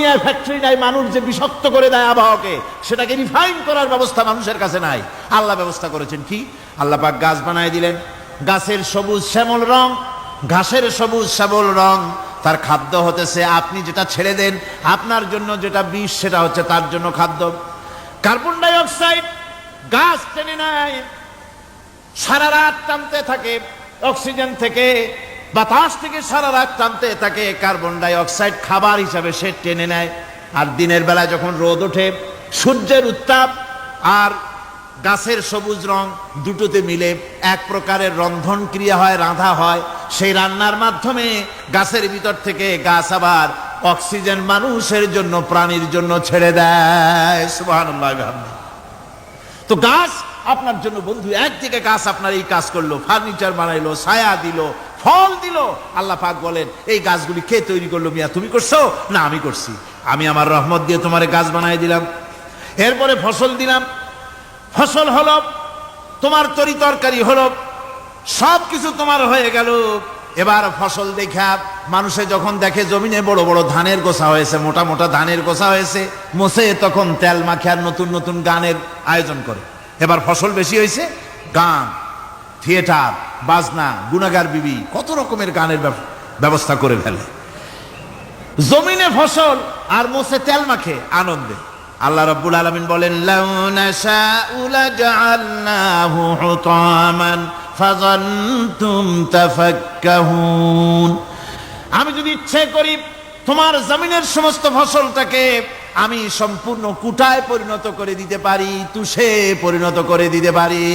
দুনিয়ায় ফ্যাক্টরি নাই মানুষ যে বিষাক্ত করে দেয় আবহাওয়াকে, সেটাকে রিফাইন করার ব্যবস্থা মানুষের কাছে নাই। আল্লাহ ব্যবস্থা করেছেন কি? আল্লাহ পাক গাছ বানায় দিলেন, গাছের সবুজ শ্যামল রং, ঘাসের সবুজ শ্যামল রং, তার খাদ্য হতেছে আপনি যেটা ছেড়ে দেন, আপনার জন্য যেটা বিষ সেটা হচ্ছে তার জন্য খাদ্য। কার্বন ডাই অক্সাইড গাছ টেনে নেয়, সারা রাত টানতে থাকে, অক্সিজেন থেকে বাতাস থেকে সারা রাত টানতে থাকে, কার্বন ডাই অক্সাইড খাবার হিসাবে সে টেনে নেয়। আর দিনের বেলা যখন রোদ ওঠে, সূর্যের উত্তাপ আর গাছের সবুজ রং দুটোতে মিলে এক প্রকারের রন্ধন ক্রিয়া হয়, রাঁধা হয়। সেই রান্নার মাধ্যমে গাছের ভিতর থেকে গাছ আবার অক্সিজেন মানুষের জন্য, প্রাণীর জন্য ছেড়ে দেয়। সুবহানাল্লাহ। তো গাছ আপনার জন্য বন্ধু, একদিকে গাছ আপনার এই কাজ করলো, ফার্নিচার বানাইলো, ছায়া দিল, ফল দিল। আল্লাহ পাক বলেন এই গাছগুলি কে তৈরি করলো? মিয়া তুমি করছো? না আমি করছি। আমি আমার রহমত দিয়ে তোমারে গাছ বানাই দিলাম। এরপরে ফসল দিলাম, ফসল হলো, তোমার তরি তরকারি হলো, সব কিছু তোমার হয়ে গেল। এবার ফসল দেখা মানুষে যখন দেখে জমিনে বড় বড় ধানের গোছা হয়েছে, মোটা মোটা ধানের গোছা হয়েছে, মোছে তখন তেল মাখিয়ার নতুন নতুন গানের আয়োজন করে। এবার ফসল বেশি হয়েছে, গান, থিয়েটার, বাজনা, গুনাগার বিবি, কত রকমের গানের ব্যবস্থা করে ফেলে। জমিনে ফসল আর মোছে তেল মাখে আনন্দে। আল্লাহ রাব্বুল আলামিন বলেন লাউ নাশাউ লাজআলনাহু হুতামান ফাযান্তুম তাফাক্কাহুন। আমি যদি ইচ্ছে করি তোমার জমিনের সমস্ত ফসলটাকে আমি সম্পূর্ণ কুটায় পরিণত করে দিতে পারি, তুষে পরিণত করে দিতে পারি।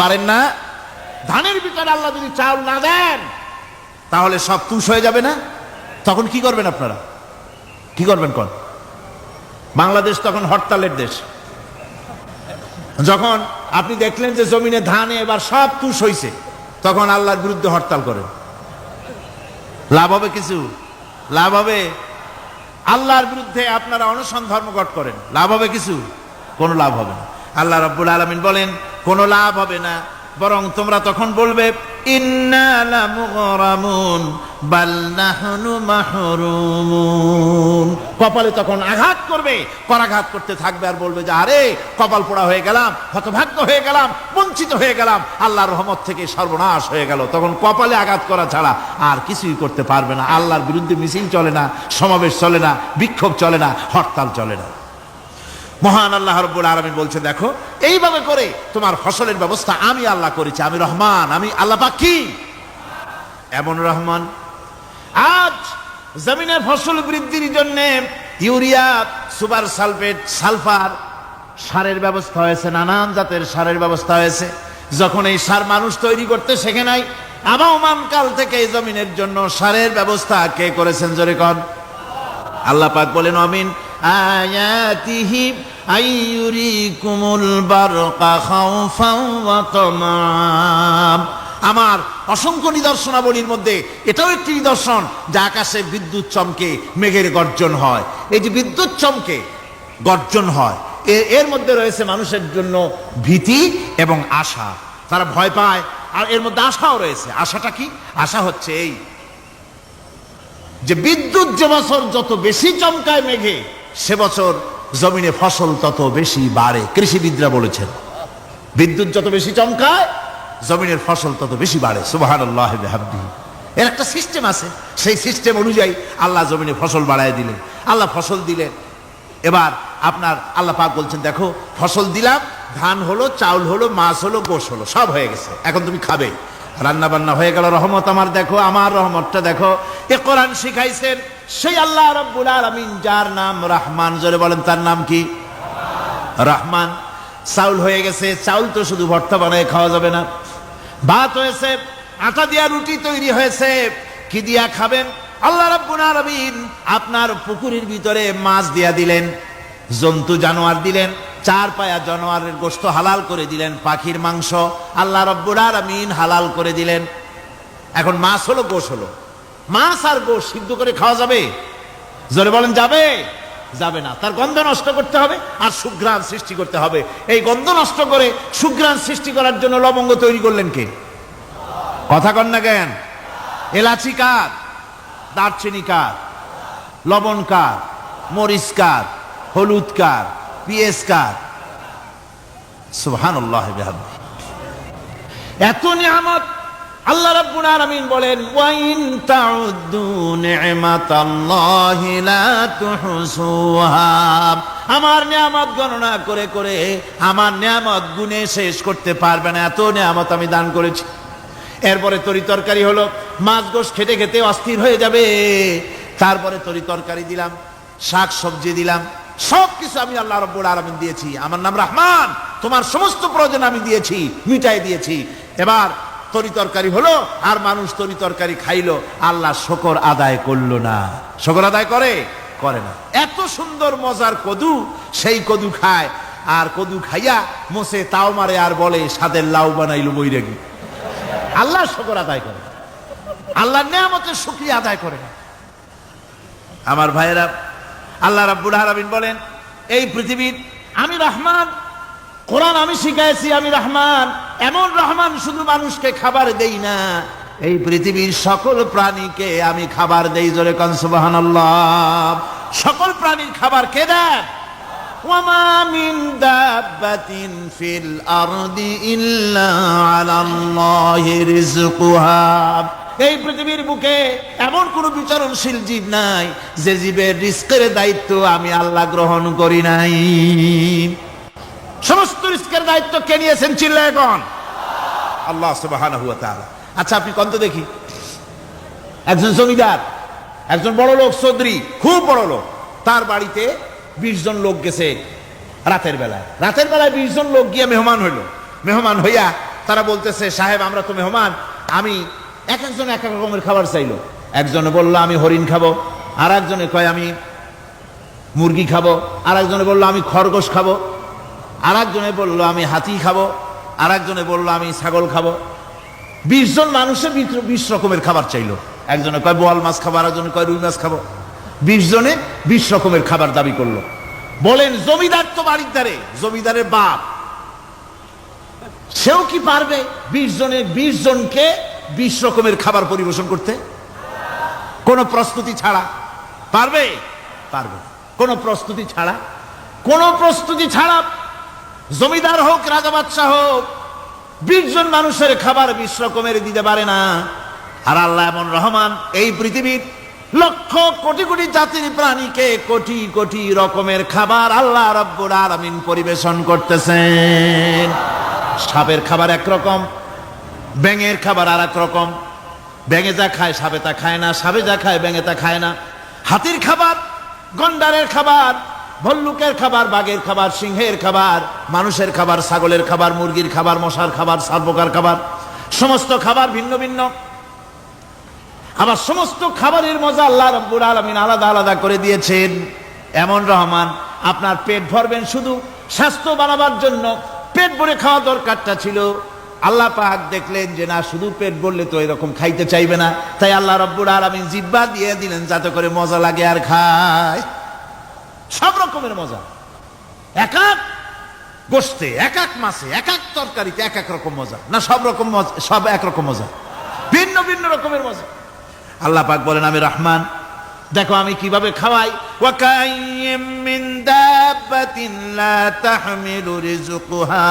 পারেন না? ধানের ভিতরে আল্লাহ যদি চাউল না দেন তাহলে সব তুষ হয়ে যাবে না? তখন কি করবেন আপনারা? কি করবেন? কোন বাংলাদেশ তখন হরতালের দেশ। যখন আপনি দেখলেন যে জমিনে ধানে এবার সব তুষ হইছে, তখন আল্লাহর বিরুদ্ধে হরতাল করেন। লাভ হবে কিছু? লাভ হবে? আল্লাহর বিরুদ্ধে আপনারা অনশন ধর্মঘট করেন, লাভ হবে কিছু? কোনো লাভ হবে না। আল্লাহ রাব্বুল আলামিন বলেন কোনো লাভ হবে না, বরং তোমরা তখন বলবে ইন্না লামুগরামুন বাল নাহনু মাহরুমুন। কপালে তখন আঘাত করবে, করাঘাত করতে থাকবে আর বলবে যে আরে কপাল পোড়া হয়ে গেলাম, হতভাগ্য হয়ে গেলাম, বঞ্চিত হয়ে গেলাম, আল্লাহর রহমত থেকে সর্বনাশ হয়ে গেল। তখন কপালে আঘাত করা ছাড়া আর কিছুই করতে পারবে না। আল্লাহর বিরুদ্ধে মিছিল চলে না, সমাবেশ চলে না, বিক্ষোভ চলে না, হরতাল চলে না। মহান আল্লাহ রাব্বুল আলামিন বলছে দেখো এইভাবে করে তোমার ফসলের ব্যবস্থা আমি আল্লাহ করেছি। আমি রহমান, আমি আল্লাহ পাক কি এমন রহমান। আজ জমিনে ফসল বৃদ্ধির জন্য ইউরিয়া, সুপার সালফেট, সালফার সারের ব্যবস্থা হয়েছে, নানান জাতের সারের ব্যবস্থা হয়েছে। যখন এই সার মানুষ তৈরি করতে শেখে নাই, আবহমান কাল থেকে এই জমিনের জন্য সারের ব্যবস্থা কে করেছেন? জোরে কোন? আল্লাহ পাক বলেন আমিন আয়াতিহি আইয়ুরিকুমুল বারকা খাউফান ওয়া তামাম। আমার অসংখ্য নিদর্শনাবলীর মধ্যে এটাও একটি নিদর্শন যে আকাশে বিদ্যুৎ চমকে মেঘের গর্জন হয়। এই যে বিদ্যুৎ চমকে গর্জন হয়, এর মধ্যে রয়েছে মানুষের জন্য ভীতি এবং আশা। তারা ভয় পায়, আর এর মধ্যে আশাও রয়েছে। আশাটা কি? আশা হচ্ছে এই যে বিদ্যুৎ যে বছর যত বেশি চমকায় মেঘে, সে বছর জমিনে ফসল তত বেশি বাড়ে। কৃষিবিদরা বলেছেন বিদ্যুৎ যত বেশি চমকায় জমিনের ফসল তত বেশি বাড়ে। সুবহানাল্লাহি ওয়া বিহামদিহি। এর একটা সিস্টেম আছে, সেই সিস্টেম অনুযায়ী আল্লাহ জমিনে ফসল বাড়ায় দিলেন। আল্লাহ ফসল দিলেন। এবার আপনার আল্লাহ পাক বলছেন দেখো ফসল দিলাম, ধান হলো, চাউল হলো, মাছ হলো, গোশ হলো, সব হয়ে গেছে, এখন তুমি খাবে। রান্না বান্না হয়ে গেল, রহমত আমার দেখো, আমার রহমতটা দেখো। এ কোরআন শিখাইছেন সেই আল্লাহ রাব্বুল আলামিন যার নাম রহমান। জোরে বলেন তার নাম কি? রহমান। চাউল হয়ে গেছে, চাউল তো শুধু ভর্তা বানায় খাওয়া যাবে না, ভাত হয়েছে, আটা দিয়া রুটি তৈরি হয়েছে, কি দিয়া খাবেন? আল্লাহ রাব্বুল আলামিন আপনার পুকুরের ভিতরে মাছ দিয়া দিলেন, জন্তু জানোয়ার দিলেন, চার পায়া জানোয়ারের গোশত হালাল করে দিলেন, পাখির মাংস আল্লাহ রাব্বুল আলামিন হালাল করে দিলেন। এখন মাছ হলো, গোশ হলো। মাছ আর গোশ সিদ্ধ করে খাওয়া যাবে? জোরে বলেন যাবে? যাবে না। তার গন্ধ নষ্ট করতে হবে আর সুঘ্রাণ সৃষ্টি করতে হবে। এই গন্ধ নষ্ট করে সুঘ্রাণ সৃষ্টি করার জন্য লবঙ্গ তৈরি করলেন কে? কথা কন না কেন? এলাচি কার? দারচিনি কার? লবণ কার? মরিচ কার, হলুদ কার, পিএস কার? সুবহানাল্লাহ বিহামদিহি। এত নিয়ামত আল্লাহ রাব্বুল আলামিন বলেন, ওয়া ইন তাউদ্দু নি'মাতাল্লাহি লা তুহসুহা। আমার নিয়ামত গণনা করে করে আমার নিয়ামত গুণে শেষ করতে পারবে না, এত নিয়ামত আমি দান করেছি। এরপরে তরি তরকারি হলো, মাছ গোশ খেতে খেতে অস্থির হয়ে যাবে, তারপরে তরি তরকারি দিলাম, শাক সবজি দিলাম, সবকিছু আমি আল্লাহ রাব্বুল আলামিন দিয়েছি। আমার নাম রহমান, তোমার সমস্ত প্রয়োজন আমি দিয়েছি, মিটাই দিয়েছি। এবার তরি তরকারি হলো, আর মানুষ তরি তরকারি খাইলো, আল্লাহ শুকর আদায় করলো না। শুকর আদায় করে না। এত সুন্দর মজার কদু, সেই কদু খায়, আর কদু খাইয়া মোসে তাও মারে, আর বলে স্বাদের লাউ বানাইলো বৈরাগী। আল্লাহ শুকর আদায় করে, আল্লাহ নিয়ামতের শুকরিয়া আদায় করে না। আমার ভাইয়েরা, আল্লাহ রাব্বুল আলামিন বলেন, এই পৃথিবীর আমি রহমান, কোরআন আমি শিখাইছি আমি রহমান। এমন রহমান শুধু মানুষকে খাবার দেই না, এই পৃথিবীর সকল প্রাণীকে আমি খাবার দেই। জোরে কোন সুবহানাল্লাহ। সকল প্রাণীর খাবার কে দেয়? ওয়া মা মিন দাব্বাতিন ফিল আরদি ইল্লা আলাল্লাহি রিজকুহা। এই পৃথিবীর বুকে এমন কোন বিচরণশীল জীব নাই যে জীবের রিজকের দায়িত্ব আমি আল্লাহ গ্রহণ করি নাই। সমস্ত রিজকের দায়িত্ব কে নিয়েছেন? চিল্লায় কোন? আল্লাহ সুবহানাহু ওয়া তাআলা। আচ্ছা, আপনি কোন তো দেখি, একজন জমিদার, একজন বড় লোক, চৌধুরী, খুব বড় লোক, তার বাড়িতে 20 জন লোক গেছে রাতের বেলায়। 20 জন লোক গিয়ে মেহমান হইল। মেহমান হইয়া তারা বলতেছে, সাহেব আমরা তো মেহমান, আমি এক একজন এক এক রকমের খাবার চাইলো। একজনে বলল আমি হরিণ খাবো, আর একজনে কয় আমি মুরগি খাবো, আর একজনে বললো আমি খরগোশ খাবো, আর একজনে বললো আমি হাতি খাবো, আর একজনে বললো আমি ছাগল খাবো। 20 জন মানুষের 20 রকমের খাবার চাইলো। একজনে কয় বোয়াল মাছ খাবো, আর একজনে কয় রুই মাছ খাবো। 20 জনে 20 রকমের খাবার দাবি করলো। বলেন, জমিদার তো বাড়ির ধারে, জমিদারের বাপ, সেও কি পারবে 20 জনকে 20 রকমের খাবার পরিবেশন করতে? কোন প্রস্তুতি ছাড়া পারবে? পারবে। কোন প্রস্তুতি ছাড়া জমিদার হোক, রাজা বাদশাহ হোক, 20 জন মানুষের খাবার 20 রকমের দিতে পারে না। আর আল্লাহ এমন রহমান, এই পৃথিবীর লক্ষ কোটি কোটি জাতির প্রাণীকে কোটি কোটি রকমের খাবার আল্লাহ রাব্বুল আলামিন পরিবেশন করতেছেন। সাপের খাবার একরকম, ব্যাঙের খাবার আর এক রকম। ব্যাঙে যা খায় সাপে তা খায় না, সাপে যা খায় ব্যাঙে তা খায় না। হাতির খাবার, গন্ডারের খাবার, ভল্লুকের খাবার, বাঘের খাবার, সিংহের খাবার, মানুষের খাবার, ছাগলের খাবার, মুরগির খাবার, মশার খাবার, সারপোকার খাবার, সমস্ত খাবার ভিন্ন ভিন্ন। আবার সমস্ত খাবারের মজা আল্লাহ রাব্বুল আলামিন আলাদা আলাদা করে দিয়েছেন। এমন রহমান, আপনার পেট ভরবেন শুধু স্বাস্থ্য বানাবার জন্য, পেট ভরে খাওয়া দরকারটা ছিল। আল্লাহ পাক দেখলেন যে না, শুধু পেট ভরলে তো এরকম খাইতে চাইবে না, তাই আল্লাহ রাব্বুল আলামিন জিহ্বা দিয়ে দিলেন যাতে করে মজা লাগে আর খায়। সব রকমের মজা, এক এক গোশতে, এক এক মাছে, এক এক তরকারিতে এক এক রকম মজা। না সব রকম মজা, সব একরকম মজা, ভিন্ন ভিন্ন রকমের মজা। আল্লাহ পাক বলেন আমি রহমান, দেখো আমি কিভাবে খাওয়াই। ওয়া কাইয়্যিম মিন দাব্বাতিন লা তাহমিলু রিজকুহা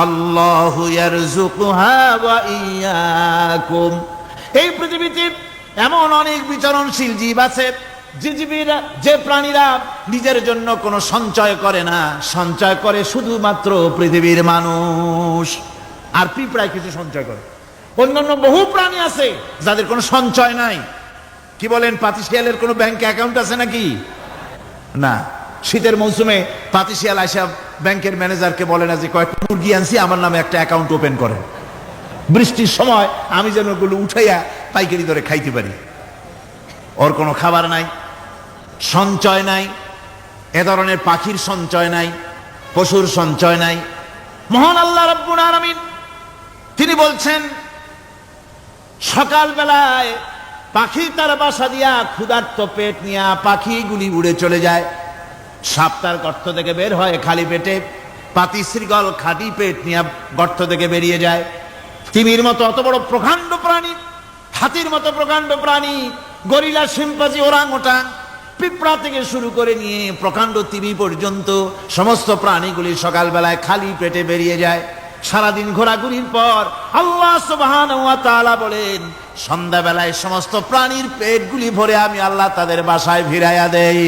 আল্লাহু ইয়ারযুকুহা ওয়া ইয়্যাকুম। এই পৃথিবীতে এমন অনেক বিচরণশীল জীব আছে যে প্রাণীরা নিজের জন্য কোনো সঞ্চয় করে না, সঞ্চয় করে শুধুমাত্র পৃথিবীর মানুষ। আর পিঁপড়ায় কিছু সঞ্চয় করে। অন্যান্য বহু প্রাণী আছে যাদের কোনো সঞ্চয় নাই। কি বলেন, পাতিশিয়ালের কোনো ব্যাংকে অ্যাকাউন্ট আছে নাকি? না। শীতের মৌসুমে পাতিশিয়াল আইসা ব্যাংকের ম্যানেজারকে বলে না যে কয়েকটা মুরগি আনছি, আমার নামে একটা অ্যাকাউন্ট ওপেন করেন, বৃষ্টির সময় আমি যেন ওগুলো উঠাইয়া পাইকারি দরে খাইতে পারি। ওর কোনো খাবার নাই, সঞ্চয় নাই। এ ধরনের পাখির সঞ্চয় নাই, পশুর সঞ্চয় নাই। মহান আল্লাহ রাব্বুল আলামিন তিনি বলছেন, সকাল বেলায় পাখি তার বাসা দিয়া ক্ষুধার্ত পেট নিয়ে পাখিগুলি উড়ে চলে যায়। সাপ তার গর্ত থেকে বের হয় খালি পেটে, পাতি শৃগল খাঁটি পেট নিয়ে গর্ত থেকে বেরিয়ে যায়। তিমির মতো অত বড় প্রকাণ্ড প্রাণী, হাতির মতো প্রকাণ্ড প্রাণী, গরিলা, শিম্পাঞ্জি, ওরাংওটাং, পিঁপড়া থেকে শুরু করে নিয়ে প্রকাণ্ড তিমি পর্যন্ত সমস্ত প্রাণীগুলি সকালবেলায় খালি পেটে বেরিয়ে যায়। সারাদিন ঘোরাঘুরির পর আল্লাহ সুবহানাহু ওয়া তাআলা বলেন, সন্ধ্যাবেলায় সমস্ত প্রাণীর পেটগুলি ভরে আমি আল্লাহ তাদের বাসায় ফিরাইয়া দেই।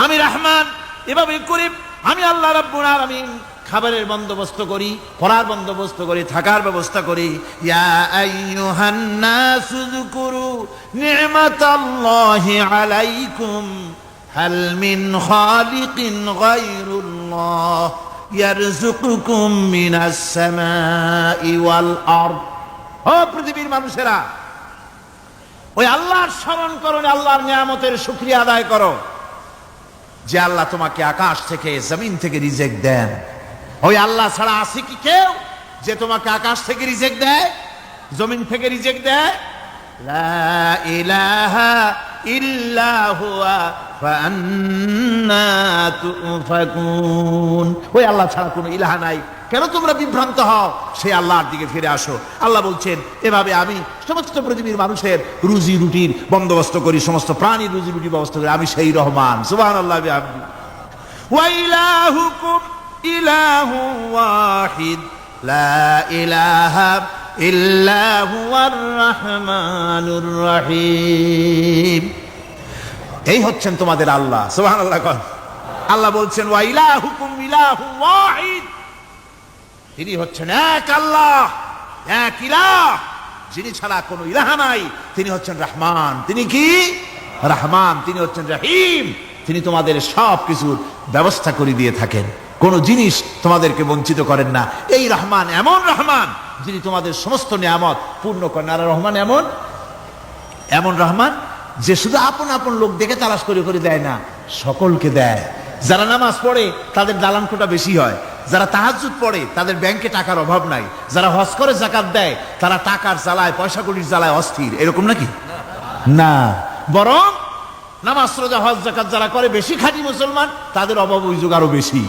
আমি রহমান, এভাবে করি আমি আল্লাহ রাব্বুল আলামিন খাবারের বন্দোবস্ত করি, পড়ার বন্দোবস্ত করি, থাকার ব্যবস্থা করি। ইয়া আইয়ুহান নাসু যকুরু নি'মাতাল্লাহি আলাইকুম হাল মিন খালিকিন গায়রুল্লাহ ইয়ারযুকুকুম মিনাস সামাই ওয়াল আরদ। ও পৃথিবীর মানুষেরা, ওই আল্লাহর স্মরণ করো, আল্লাহর নিয়ামতের শুকরিয়া আদায় করো যে আল্লাহ তোমাকে আকাশ থেকে জমিন থেকে রিজিক দেন। ওই আল্লাহ ছাড়া আছে কি কেউ যে তোমাকে আকাশ থেকে রিজিক দেয়, জমিন থেকে রিজিক দেয়? লা ইলাহা ইল্লা হুয়া ফাআন্না তুফাকুন। ওই আল্লাহ ছাড়া কোনো ইলাহা নাই, কেন তোমরা বিভ্রান্ত হও? সেই আল্লাহর দিকে ফিরে আসো। আল্লাহ বলছেন, এভাবে আমি সমস্ত পৃথিবীর মানুষের রুজি রুটির বন্দোবস্ত করি, সমস্ত প্রাণীর রুজি রুটির ব্যবস্থা করি, আমি সেই রহমান। সুবহানাল্লাহ বিহামদি। ওয়া ইলাহুকুম ইলাহু ওয়াহিদ লা ইলাহা ইল্লা হুয়ার রাহমানুর রহিম। এই হচ্ছেন তোমাদের আল্লাহ। সুবহানাল্লাহ। আল্লাহ বলছেন, ওয়া ইলাহুকুম ইলাহু ওয়াহিদ, তিনি হচ্ছেন এক আল্লাহ, এক ইলাহ, যিনি ছাড়া কোনো ইলাহা নাই। তিনি হচ্ছেন রহমান। তিনি কি? রহমান। তিনি হচ্ছেন রহিম। তিনি তোমাদের সব কিছুর ব্যবস্থা করে দিয়ে থাকেন, কোনো জিনিস তোমাদেরকে বঞ্চিত করেন না। এই রহমান এমন রহমান যিনি তোমাদের সমস্ত নিয়ামত পূর্ণ করেন। আর রহমান এমন রহমান যে শুধু আপন আপন লোক দেখে তালাশ করে করে দেয় না, সকলকে দেয়। যারা নামাজ পড়ে তাদের দালান কোটা বেশি হয়, যারা তাহাজ্জুদ পড়ে তাদের ব্যাংকে টাকার অভাব নাই, যারা হজ করে যাকাত দেয় তারা টাকার জ্বালায়, পয়সা কড়ির জ্বালায় অস্থির। এরকম নাকি? না, বরং নামাজ রোজা হজ যাকাত যারা করে, বেশি খাঁটি মুসলমান, তাদের অভাব অভিযোগ আরো বেশি।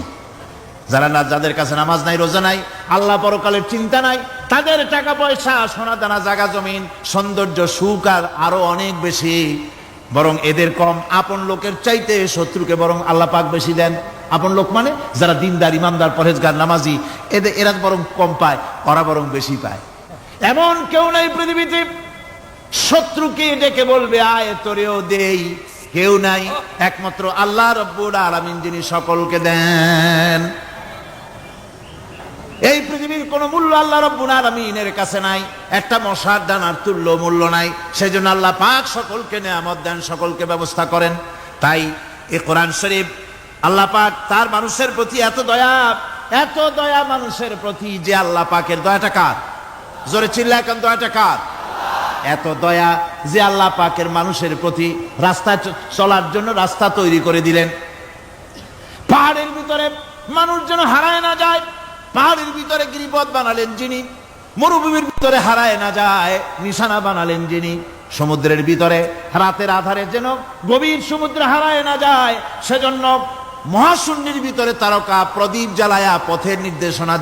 যাদের কাছে নামাজ নাই, রোজা নাই, আল্লাহ পরকালের চিন্তা নাই, তাদের টাকা পয়সা, সোনা দানা, জায়গা জমিন, সৌন্দর্য, সুখ আর আরো অনেক বেশি। বরং এদের কম। আপন লোকের চাইতে শত্রুকে বরং আল্লাহ পাক বেশি দেন। আপন লোক মানে যারা দিনদার, ইমানদার, পরহেজগার, নামাজি, এরা বরং কম পায়, ওরা বরং বেশি পায়। এমন কেউ নাই পৃথিবীতে শত্রুকে ডেকে বলবে আয় তোরেও দেই, কেউ নাই। একমাত্র আল্লাহ রাব্বুল আলামিন যিনি সকলকে দেন। এই পৃথিবীর কোন মূল্য আল্লাহ রাব্বুল আলামিনের কাছে নাই, একটা মশার দানার তুল্য মূল্য নাই। সেজন্য আল্লাহ পাক সকলকে নিয়ামত দেন, সকলকে ব্যবস্থা করেন। তাই এই কোরআন শরীফ আল্লাহ পাক তার মানুষের প্রতি এত দয়া মানুষের প্রতি, যে আল্লাহ পাকের দয়াটা কার? জোরে চিল্লা এখন, দয়াটা কার? এত দয়া যে আল্লাহ পাকের মানুষের প্রতি রাস্তা চলার জন্য রাস্তা তৈরি করে দিলেন। পাহাড়ের ভিতরে মানুষ যেন হারায় না যায়, পাহাড়ের ভিতরে গিরিপথ বানালেন যিনি, মরুভূমির ভিতরে হারায় না যায় নিশানা বানালেন যিনি, সমুদ্রের ভিতরে রাতের আধারে যেন গভীর সমুদ্রে হারায় না যায়, সেজন্য মহাশূন্যের ভিতরে তারকা প্রদীপ জ্বালায়া পথের নির্দেশনা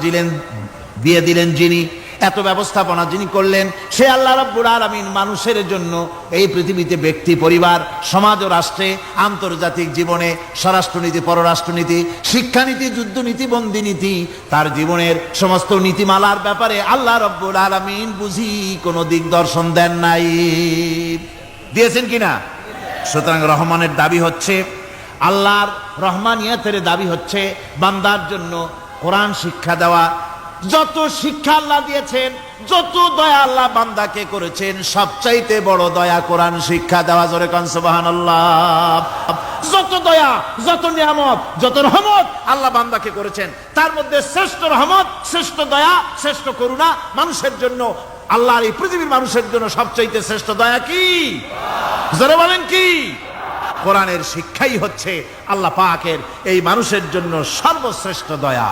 দিয়ে দিলেন যিনি, এত ব্যবস্থাপনা যিনি করলেন, সে আল্লাহ রাব্বুল আলামিন মানুষের জন্য এই পৃথিবীতে ব্যক্তি, পরিবার, সমাজ ও রাষ্ট্রে, আন্তর্জাতিক জীবনে, স্বরাষ্ট্রনীতি, পররাষ্ট্রনীতি, শিক্ষানীতি, যুদ্ধনীতি, বন্দিনীতি, তার জীবনের সমস্ত নীতিমালার ব্যাপারে আল্লাহ রাব্বুল আলামিন বুঝি কোনো দিগদর্শন দেন নাই। দিয়েছেন কিনা? সুতরাং রহমানের দাবি হচ্ছে, আল্লাহর রহমানিয়তের দাবি হচ্ছে বান্দার জন্য কোরআন শিক্ষা দেওয়া। যত শিক্ষা আল্লাহ দিয়েছেন, যত দয়া আল্লাহ বান্দাকে করেছেন, সবচাইতে বড় দয়া কোরআন শিক্ষা দেওয়া। জোরে কান সুবহানাল্লাহ। যত দয়া, যত নিয়ামত, যত রহমত আল্লাহ বান্দাকে করেছেন, তার মধ্যে শ্রেষ্ঠ রহমত, শ্রেষ্ঠ দয়া, শ্রেষ্ঠ করুণা মানুষের জন্য, আল্লাহর এই পৃথিবীর মানুষের জন্য সবচাইতে শ্রেষ্ঠ দয়া কি? জোরে বলেন কি? কোরআনের শিক্ষাই হচ্ছে আল্লাহ পাকের এই মানুষের জন্য সর্বশ্রেষ্ঠ দয়া।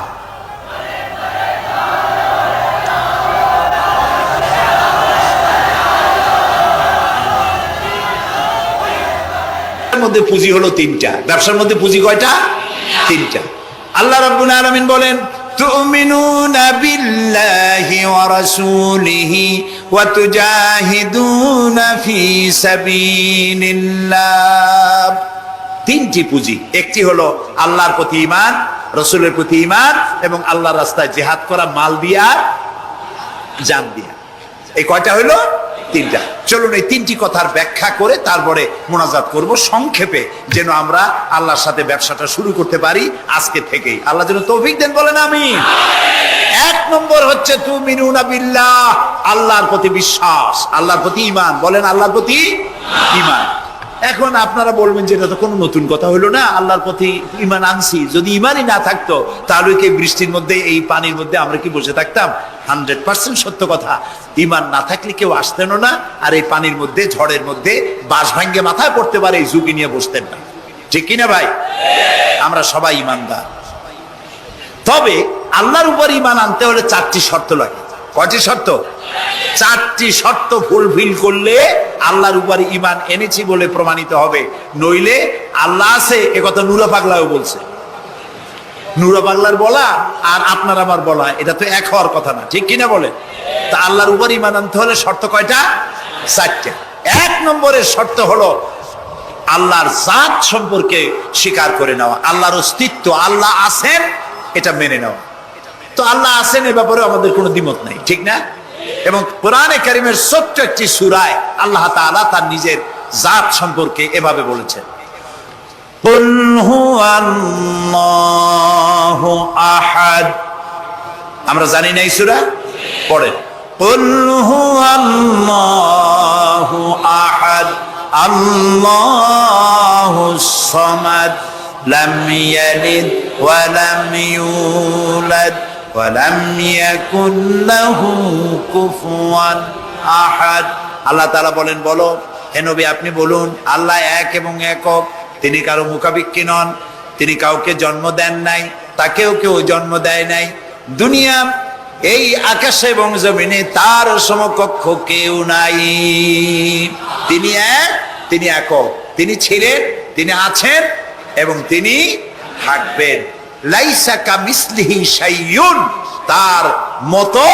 মধ্যে পুঁজি হলো তিনটা। ব্যবসার মধ্যে পুঁজি কয়টা? তিনটা। আল্লাহ রাব্বুল আলামিন বলেন, তুমিনুনা বিল্লাহি ওয়া রাসূলিহি ওয়া তুজাহিদুনা ফি সাবিলিল্লাহ। তিনটি পুঁজি, একটি হলো আল্লাহর প্রতি ঈমান, রাসূলের প্রতি ঈমান এবং আল্লাহর রাস্তায় জিহাদ করা মাল দিয়া জান দিয়া। এই কয়টা হলো? তিনটা। চলুন এই তিনটি কথার ব্যাখ্যা করে তারপরে মোনাজাত করব সংক্ষেপে, যেন আমরা আল্লাহর সাথে ব্যবসাটা শুরু করতে পারি আজকে থেকেই। আল্লাহ যেন তৌফিক দেন, বলেন আমিন। এক নম্বর হচ্ছে তুমিনুনা বিল্লাহ, আল্লাহর প্রতি বিশ্বাস, আল্লাহর প্রতি ঈমান, বলেন আল্লাহর প্রতি ঈমান। এখন আপনারা বলবেন যে এটা তো কোনো নতুন কথা হলো না, আল্লাহর প্রতি ঈমান আনছি, যদি ঈমানই না থাকতো তাহলে কি বৃষ্টির মধ্যে এই পানির মধ্যে আমরা কি বসে থাকতাম? 100% সত্য কথা। ঈমান না থাকলে কেউ আসতেন না, আর এই পানির মধ্যে ঝড়ের মধ্যে বাঁশ ভাঙ্গে মাথায় পড়তে পারে এই ঝুঁকি নিয়ে বসতেন না, ঠিক কিনা ভাই? আমরা সবাই ঈমানদার। তবে আল্লাহর উপর ঈমান আনতে হলে 4টি শর্ত লাগে। কয়টি শর্ত? 4টি শর্ত ফুলফিল করলে আল্লাহর উপর ঈমান এনেছি বলে প্রমাণিত হবে, নইলে আল্লাহ আছে একথা নুরা পাগলাও বলছে। নুরা পাগলার বলা আর আপনার আমার বলা এটা তো এক হওয়ার কথা না, ঠিক কিনা বলে? তা আল্লাহর উপর ঈমান আনতে হলে শর্ত কয়টা? 4টা। 1 নম্বরের শর্ত হলো আল্লাহর জাত সম্পর্কে স্বীকার করে নেওয়া, আল্লাহর অস্তিত্ব, আল্লাহ আছেন এটা মেনে নেওয়া। তো আল্লাহ আছেন এ ব্যাপারে আমাদের কোনো দ্বিমত নাই, ঠিক না? এবং কোরআনে কারীমের ছোট্ট একটি সূরায় আল্লাহ তাআলা তার নিজের জাত সম্পর্কে এভাবে বলেছেন, কুল হুয়াল্লাহু আহাদ। আমরা জানি না এই সূরা? পড়েন, কুল হুয়াল্লাহু আহাদ আল্লাহুস সামাদ লাম ইয়ালিদ ওয়া লাম ইউলাদ ওয়া লাম ইয়াকুল লাহু কুফুয়ান আহাদ। আল্লাহ তাআলা বলেন, বলো হে নবী আপনি বলুন, আল্লাহ এক এবং একক, তিনি কারো মুখাপেক্ষী নন, তিনি কাউকে জন্ম দেন নাই, তাকেও কেউ জন্ম দেয় নাই। দুনিয়া এই আকাশে এবং জমিনে তার সমকক্ষ কেউ নাই। তিনি এক, তিনি একক, তিনি ছিলেন, তিনি আছেন এবং তিনি থাকবেন। লাইসা কামিসলিহি শাইউন, তার মতো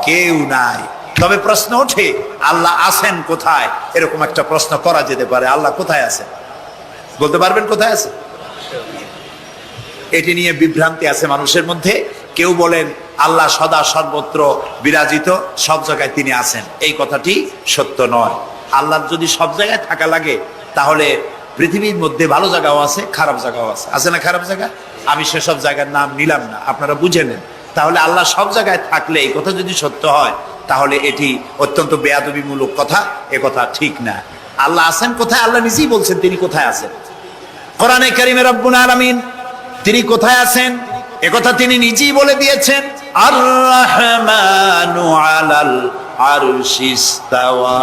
কেউ নাই। তবে প্রশ্ন ওঠে আল্লাহ আছেন কোথায়? এরকম একটা প্রশ্ন করা যেতে পারে, আল্লাহ কোথায় আছেন? বলতে পারবেন কোথায় আছে? এটি নিয়ে বিভ্রান্তি আছে মানুষের মধ্যে। কেউ বলেন আল্লাহ সদা সর্বত্র বিরাজিত, সব জায়গায় তিনি আছেন। এই কথাটি সত্য নয়। আল্লাহর যদি সব জায়গায় থাকা লাগে তাহলে পৃথিবীর মধ্যে ভালো জায়গাও আছে, খারাপ জায়গাও আছে। আছে না খারাপ জায়গা? আমি সেসব জায়গার নাম নিলাম না, আপনারা বুঝে নেন। তাহলে আল্লাহ সব জায়গায় থাকলে এই কথা যদি সত্য হয় তাহলে এটি অত্যন্ত বেয়াদবিমূলক কথা, এ কথা ঠিক না। আল্লাহ আছেন কোথায়? আল্লাহ নিজেই বলছেন তিনি কোথায় আছেন। কোরআনে কারীমে রব্বুল আলামিন তিনি কোথায় আছেন একথা তিনি নিজেই বলে দিয়েছেন, আর রহমানু আলাল আরশি ইস্তাওয়া।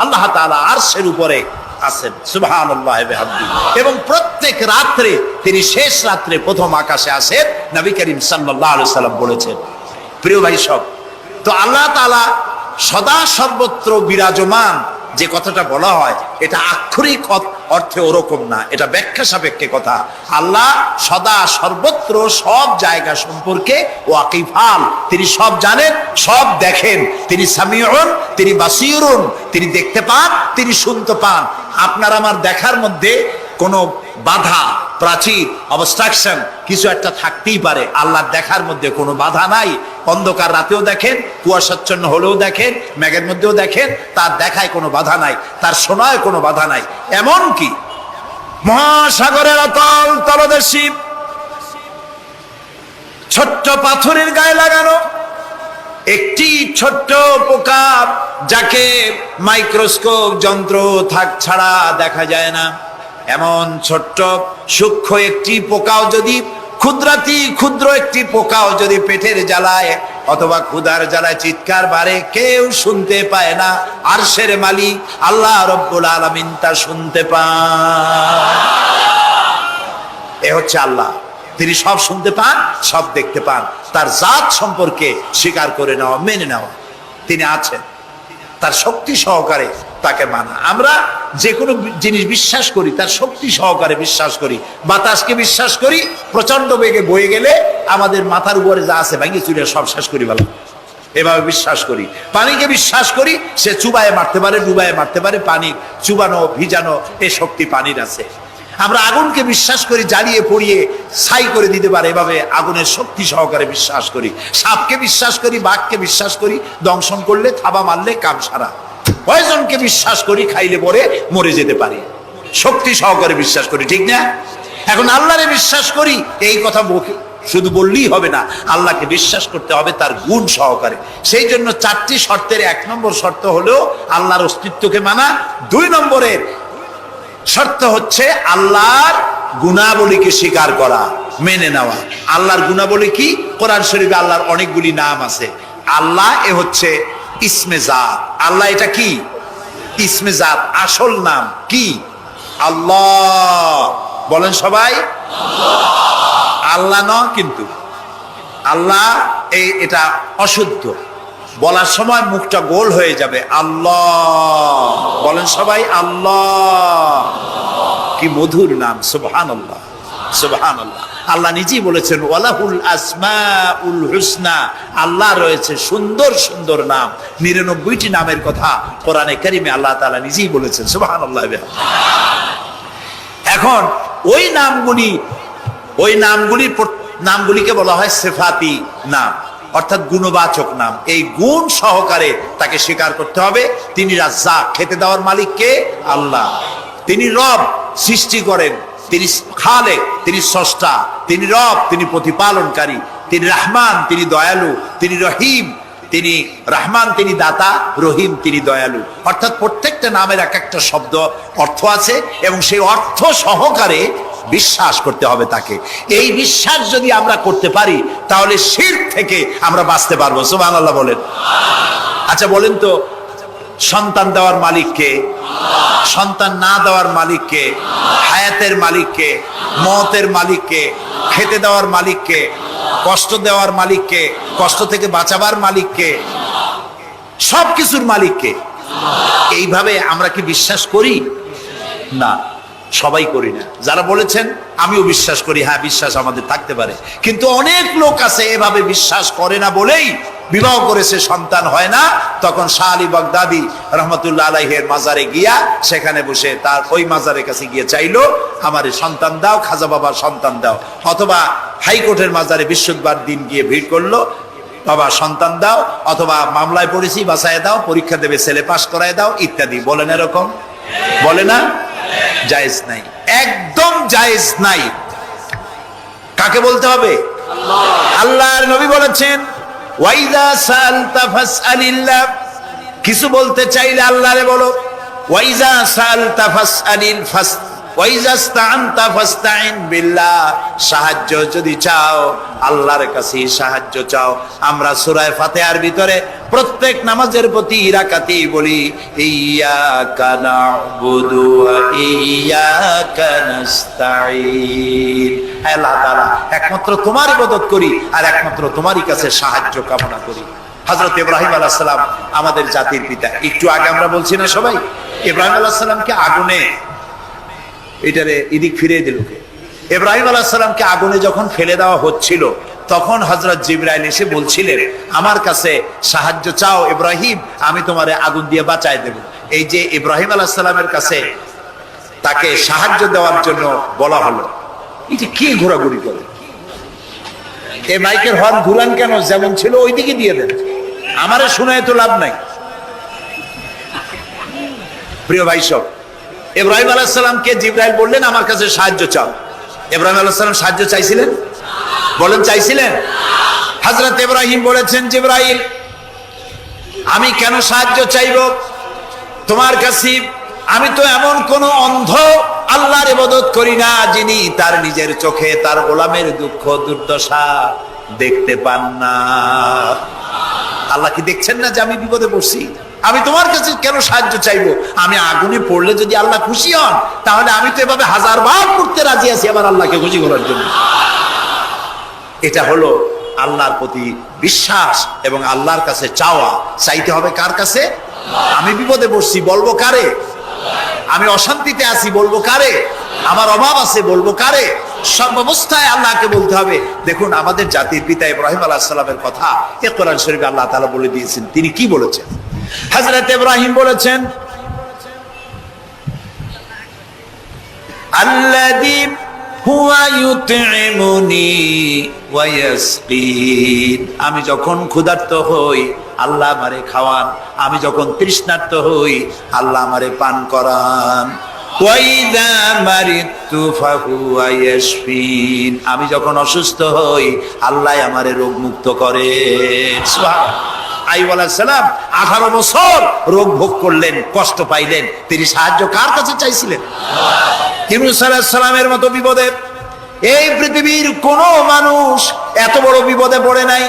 আল্লাহ তাআলা আরশের উপরে আছেন, সুবহানাল্লাহি ওয়া বিহামদিহি। এবং প্রত্যেক রাত্রে তিনি শেষ রাত্রে প্রথম আকাশে আসেন, নবী করিম সাল্লাল্লাহু আলাইহি সাল্লাম বলেছেন। প্রিয় ভাই সব, তো আল্লাহ তাআলা সদা সর্বত্র বিরাজমান যে কথাটা বলা হয় এটা আক্ষরিক অর্থে ওরকম না, এটা ব্যাখ্যা সাপেক্ষে কথা। আল্লাহ সদা সর্বত্র সব জায়গা সম্পর্কে ওয়াকিফাল, তিনি সব জানেন, সব দেখেন। তিনি সামিউন, তিনি বাসিরুন, তিনি দেখতে পান, তিনি শুনতে পান। আপনার আমার দেখার মধ্যে কোনো বাধা, প্রাচীর, অবস্ট্রাকশন কিছু একটা থাকতেই পারে। আল্লাহর দেখার মধ্যে কোনো বাধা নাই। অন্ধকার রাতেও দেখেন, কুয়াশাচ্ছন্ন হলেও দেখেন, মেঘের মধ্যেও দেখেন, তার দেখায় কোনো বাধা নাই, তার শোনায় কোনো বাধা নাই। এমন কি মহাসাগরের অতল তলদেশী ছোট্ট পাথরের গায়ে লাগানো একটি ছোট্ট পোকা, যাকে মাইক্রোস্কোপ যন্ত্র ছাড়া দেখা যায় না, এমন ছোট্ট সূক্ষ্ম একটি পোকাও যদি, ক্ষুদ্র একটি পোকাও যদি পেটের জ্বালায় অথবা ক্ষুধার জ্বালায় চিৎকার বাড়ে, কেউ শুনতে পায় না। আরশের মালিক আল্লাহ রব্বুল আলামিন তা শুনতে পান। এ হচ্ছে আল্লাহ, তিনি সব শুনতে পান, সব দেখতে পান। তার জাত সম্পর্কে স্বীকার করে নেওয়া, মেনে নেওয়া, তিনি আছেন, তার শক্তি সহকারে তাকে মানা। আমরা যে কোনো জিনিস বিশ্বাস করি তার শক্তি সহকারে বিশ্বাস করি। বাতাসকে বিশ্বাস করি, প্রচন্ড বেগে বয়ে গেলে আমাদের মাথার উপরে যা আছে ভেঙে চুরে সব শেষ করি বলা, এভাবে বিশ্বাস করি। পানিকে বিশ্বাস করি, সে চুবায়ে মারতে পারে, ডুবায়ে মারতে পারে, পানি চুবানো ভিজানো এ শক্তি পানির আছে। আমরা আগুনকে বিশ্বাস করি, জ্বালিয়ে পড়িয়ে ছাই করে দিতে পারে, এভাবে আগুনের শক্তি সহকারে বিশ্বাস করি। সাপকে বিশ্বাস করি, বাঘকে বিশ্বাস করি, দংশন করলে থাবা মারলে কাম সারা। পয়জনকে বিশ্বাস করি, খাইলে পরে মরে যেতে পারি, শক্তি সহকারে বিশ্বাস করি, ঠিক না? এখন আল্লাহরে বিশ্বাস করি, এই কথা শুধু বললেই হবে না, আল্লাহকে বিশ্বাস করতে হবে তার গুণ সহকারে। সেই জন্য 4টি শর্তের 1 নম্বর শর্ত হলো আল্লাহর অস্তিত্বকে মানা। 2 নম্বরের শর্ত হচ্ছে আল্লাহর গুণাবলীকে স্বীকার করা, মেনে নেওয়া। আল্লাহর গুণাবলী কি? কোরআন শরীফে আল্লাহর অনেকগুলি নাম আছে। আল্লাহ এ হচ্ছে ইসমে জাত। আল্লাহ এটা কি? ইসমে জাত। আসল নাম কি? আল্লাহ। বলেন সবাই আল্লাহ। ন কিন্তু আল্লাহ এটা অশুদ্ধ, বলার সময় মুখটা গোল হয়ে যাবে। আল্লাহ। বলেন সবাই আল্লাহ। কি মধুর নাম, সুবহানাল্লাহ, সুবহানাল্লাহ। আল্লাহ নিজেই বলেছেন ওয়ালাহুল আসমাউল হুসনা, আল্লাহ রয়েছে সুন্দর সুন্দর নাম। 99টি নামের কথা কোরআনে কারিমে আল্লাহ তাআলা নিজেই বলেছেন, সুবহানাল্লাহ। এখন ওই নামগুলিকে বলা হয় সিফাতি নাম, অর্থাৎ গুণবাচক নাম। এই গুণ সহকারে তাকে স্বীকার করতে হবে। তিনি রাজ্জাক, খেতে দেওয়ার মালিক কে? আল্লাহ। তিনি রব, সৃষ্টি করেন। তিনি খালেক, তিনি স্রষ্টা। তিনি রব, তিনি প্রতিপালনকারী। তিনি রহমান, তিনি দয়ালু। তিনি রহিম, তিনি রহমান, তিনি দাতা। রহিম, তিনি দয়ালু। অর্থাৎ প্রত্যেকটা নামের এক একটা শব্দ অর্থ আছে, এবং সেই অর্থ সহকারে বিশ্বাস করতে হবে তাকে। এই বিশ্বাস যদি আমরা করতে পারি, তাহলে শিরক থেকে আমরা বাঁচতে পারবো। সুবহানাল্লাহ বলেন। আচ্ছা বলেন তো, সন্তান দেওয়ার মালিক কে? সন্তান না দেওয়ার মালিক কে? হায়াতের মালিক কে? মওতের মালিক কে? খেতে দেওয়ার মালিক কে? কষ্ট দেওয়ার মালিক কে? কষ্ট থেকে বাঁচাবার মালিক কে? সবকিছুর মালিক কে? এইভাবে আমরা কি বিশ্বাস করি? না, সবাই করি না। যারা বলেছেন আমিও বিশ্বাস করি, হ্যাঁ বিশ্বাস আমাদের থাকতে পারে, কিন্তু অনেক লোক আছে এভাবে বিশ্বাস করে না বলেই বিবাহ করেছে, সন্তান হয় না। তখন শাহ আলী বাগদাদি রহমতুল্লাহ আলাইহির মাজারে গিয়া, সেখানে বসে তার ওই মাজারের কাছে গিয়ে চাইলো আমারে সন্তান দাও, খাজা বাবার সন্তান দাও। অথবা হাইকোর্টের মাজারে বৃহস্পতিবার দিন গিয়ে ভিড় করলো, বাবা সন্তান দাও, অথবা মামলায় পড়েছি বাঁচায় দাও, পরীক্ষা দেবে ছেলে পাস করায় দাও, ইত্যাদি। বলেন এরকম? বলে না? জায়েজ নাই, একদম জায়েজ নাই। কাকে বলতে হবে? আল্লাহর নবী বলেছেন ওয়াইজা সালতা ফাসআলিল্লাহ, কিছু বলতে চাইলে আল্লাহরে বলো। ওয়াইজা সালতা ফাসআলিল ফাস ওয়াইজা ইসতাআনতা ফাসতাইন বিল্লাহ, সাহায্য যদি চাও আল্লাহর কাছে সাহায্য চাও। আমরা সূরা ফাতিহার ভিতরে প্রত্যেক নামাজের প্রতি রাকাতেই বলি ইয়্যাকা না'বুদু ওয়া ইয়্যাকা নাস্তাঈন। আল্লাহ তাআলা একমাত্র তোমার ইবাদত করি আর একমাত্র তোমারই কাছে সাহায্য কামনা করি। হযরত ইব্রাহিম আলাইহিস সালাম আমাদের জাতির পিতা। একটু আগে আমরা বলছি না সবাই, ইব্রাহিম আলাইহিস সালামকে আগুনে, এটারে এদিক ফিরিয়ে দিল কে? ইব্রাহিম আলাইহিস সালামকে আগুনে যখন ফেলে দেওয়া হচ্ছিল, তখন হযরত জিবরাইল এসে বলছিলেন আমার কাছে সাহায্য চাও ইব্রাহিম, আমি তোমারে আগুন দিয়ে বাঁচায় দেব। এই যে ইব্রাহিম আলাইহিস সালামের কাছে তাকে সাহায্য দেওয়ার জন্য বলা হলো, এই যে কি ঘোরাঘুরি করে, এই মাইকের হর্ন ঘুরান কেন? যেমন ছিল ওইদিকে দিয়ে দেন, আমারে শোনায় তো লাভ নাই। প্রিয় ভাই সব, ইব্রাহিম আলাইহিস সালামকে জিবরাইল বললেন আমার কাছে সাহায্য চাও। ইব্রাহিম আলাইহিস সালাম সাহায্য চাইছিলেন? বলেন চাইছিলেন? হযরত ইব্রাহিম বলেছেন জিবরাইল আমি কেন সাহায্য চাইব তোমার কাছে? আমি তো এমন কোন অন্ধ আল্লাহর ইবাদত করি না যিনি তার নিজের চোখে তার গোলামের দুঃখ দুর্দশা দেখতে পান না। আল্লাহ কি দেখছেন না যে আমি বিপদে পড়ছি? আমি তোমার কাছে কেন সাহায্য চাইবো? আমি আগুনে পড়লে যদি আল্লাহ খুশি হন, তাহলে আমি তো এভাবে 1000 বার করতে রাজি আছি আবার আল্লাহকে খুশি করার জন্য। এটা হলো আল্লাহর প্রতি বিশ্বাস এবং আল্লাহর কাছে চাওয়া। চাইতে হবে কার কাছে? আমি বিপদে পড়ছি বলবো কারে? আমি অশান্তিতে আছি বলবো কারে? আমার অভাব আছে বলবো কারে? সর্বাবস্থায় আল্লাহকে বলতে হবে। দেখুন আমাদের জাতির পিতা ইব্রাহিম আলাইহিস সালামের কথা এ কোরআন শরীফে আল্লাহ তাআলা বলে দিয়েছেন। তিনি কি বলেছেন? হযরত ইব্রাহিম বলেছেন, আল্লাযী হুয়া ইউতঈমুনি ওয়া ইয়াসকিন। আমি যখন ক্ষুধার্ত হই আল্লাহ আমারে খাওয়ান, আমি যখন তৃষ্ণার্ত হই আল্লাহ আমারে পান করান। ওয়া ইযা মারিতু ফাহুয়া ইয়াশফিন। আমি যখন অসুস্থ হই আল্লাহ আমারে রোগ মুক্ত করেন। সুবহানাল্লাহ। আইয়ুব আলাইহিস সালাম 18 বছর রোগ ভোগ করলেন, কষ্ট পাইলেন, তিনি সাহায্য কার কাছে চাইছিলেন? ইউনূস আলাইহিস সালামের মতো বিপদে এই পৃথিবীর কোন মানুষ এত বড় বিপদে পড়ে নাই।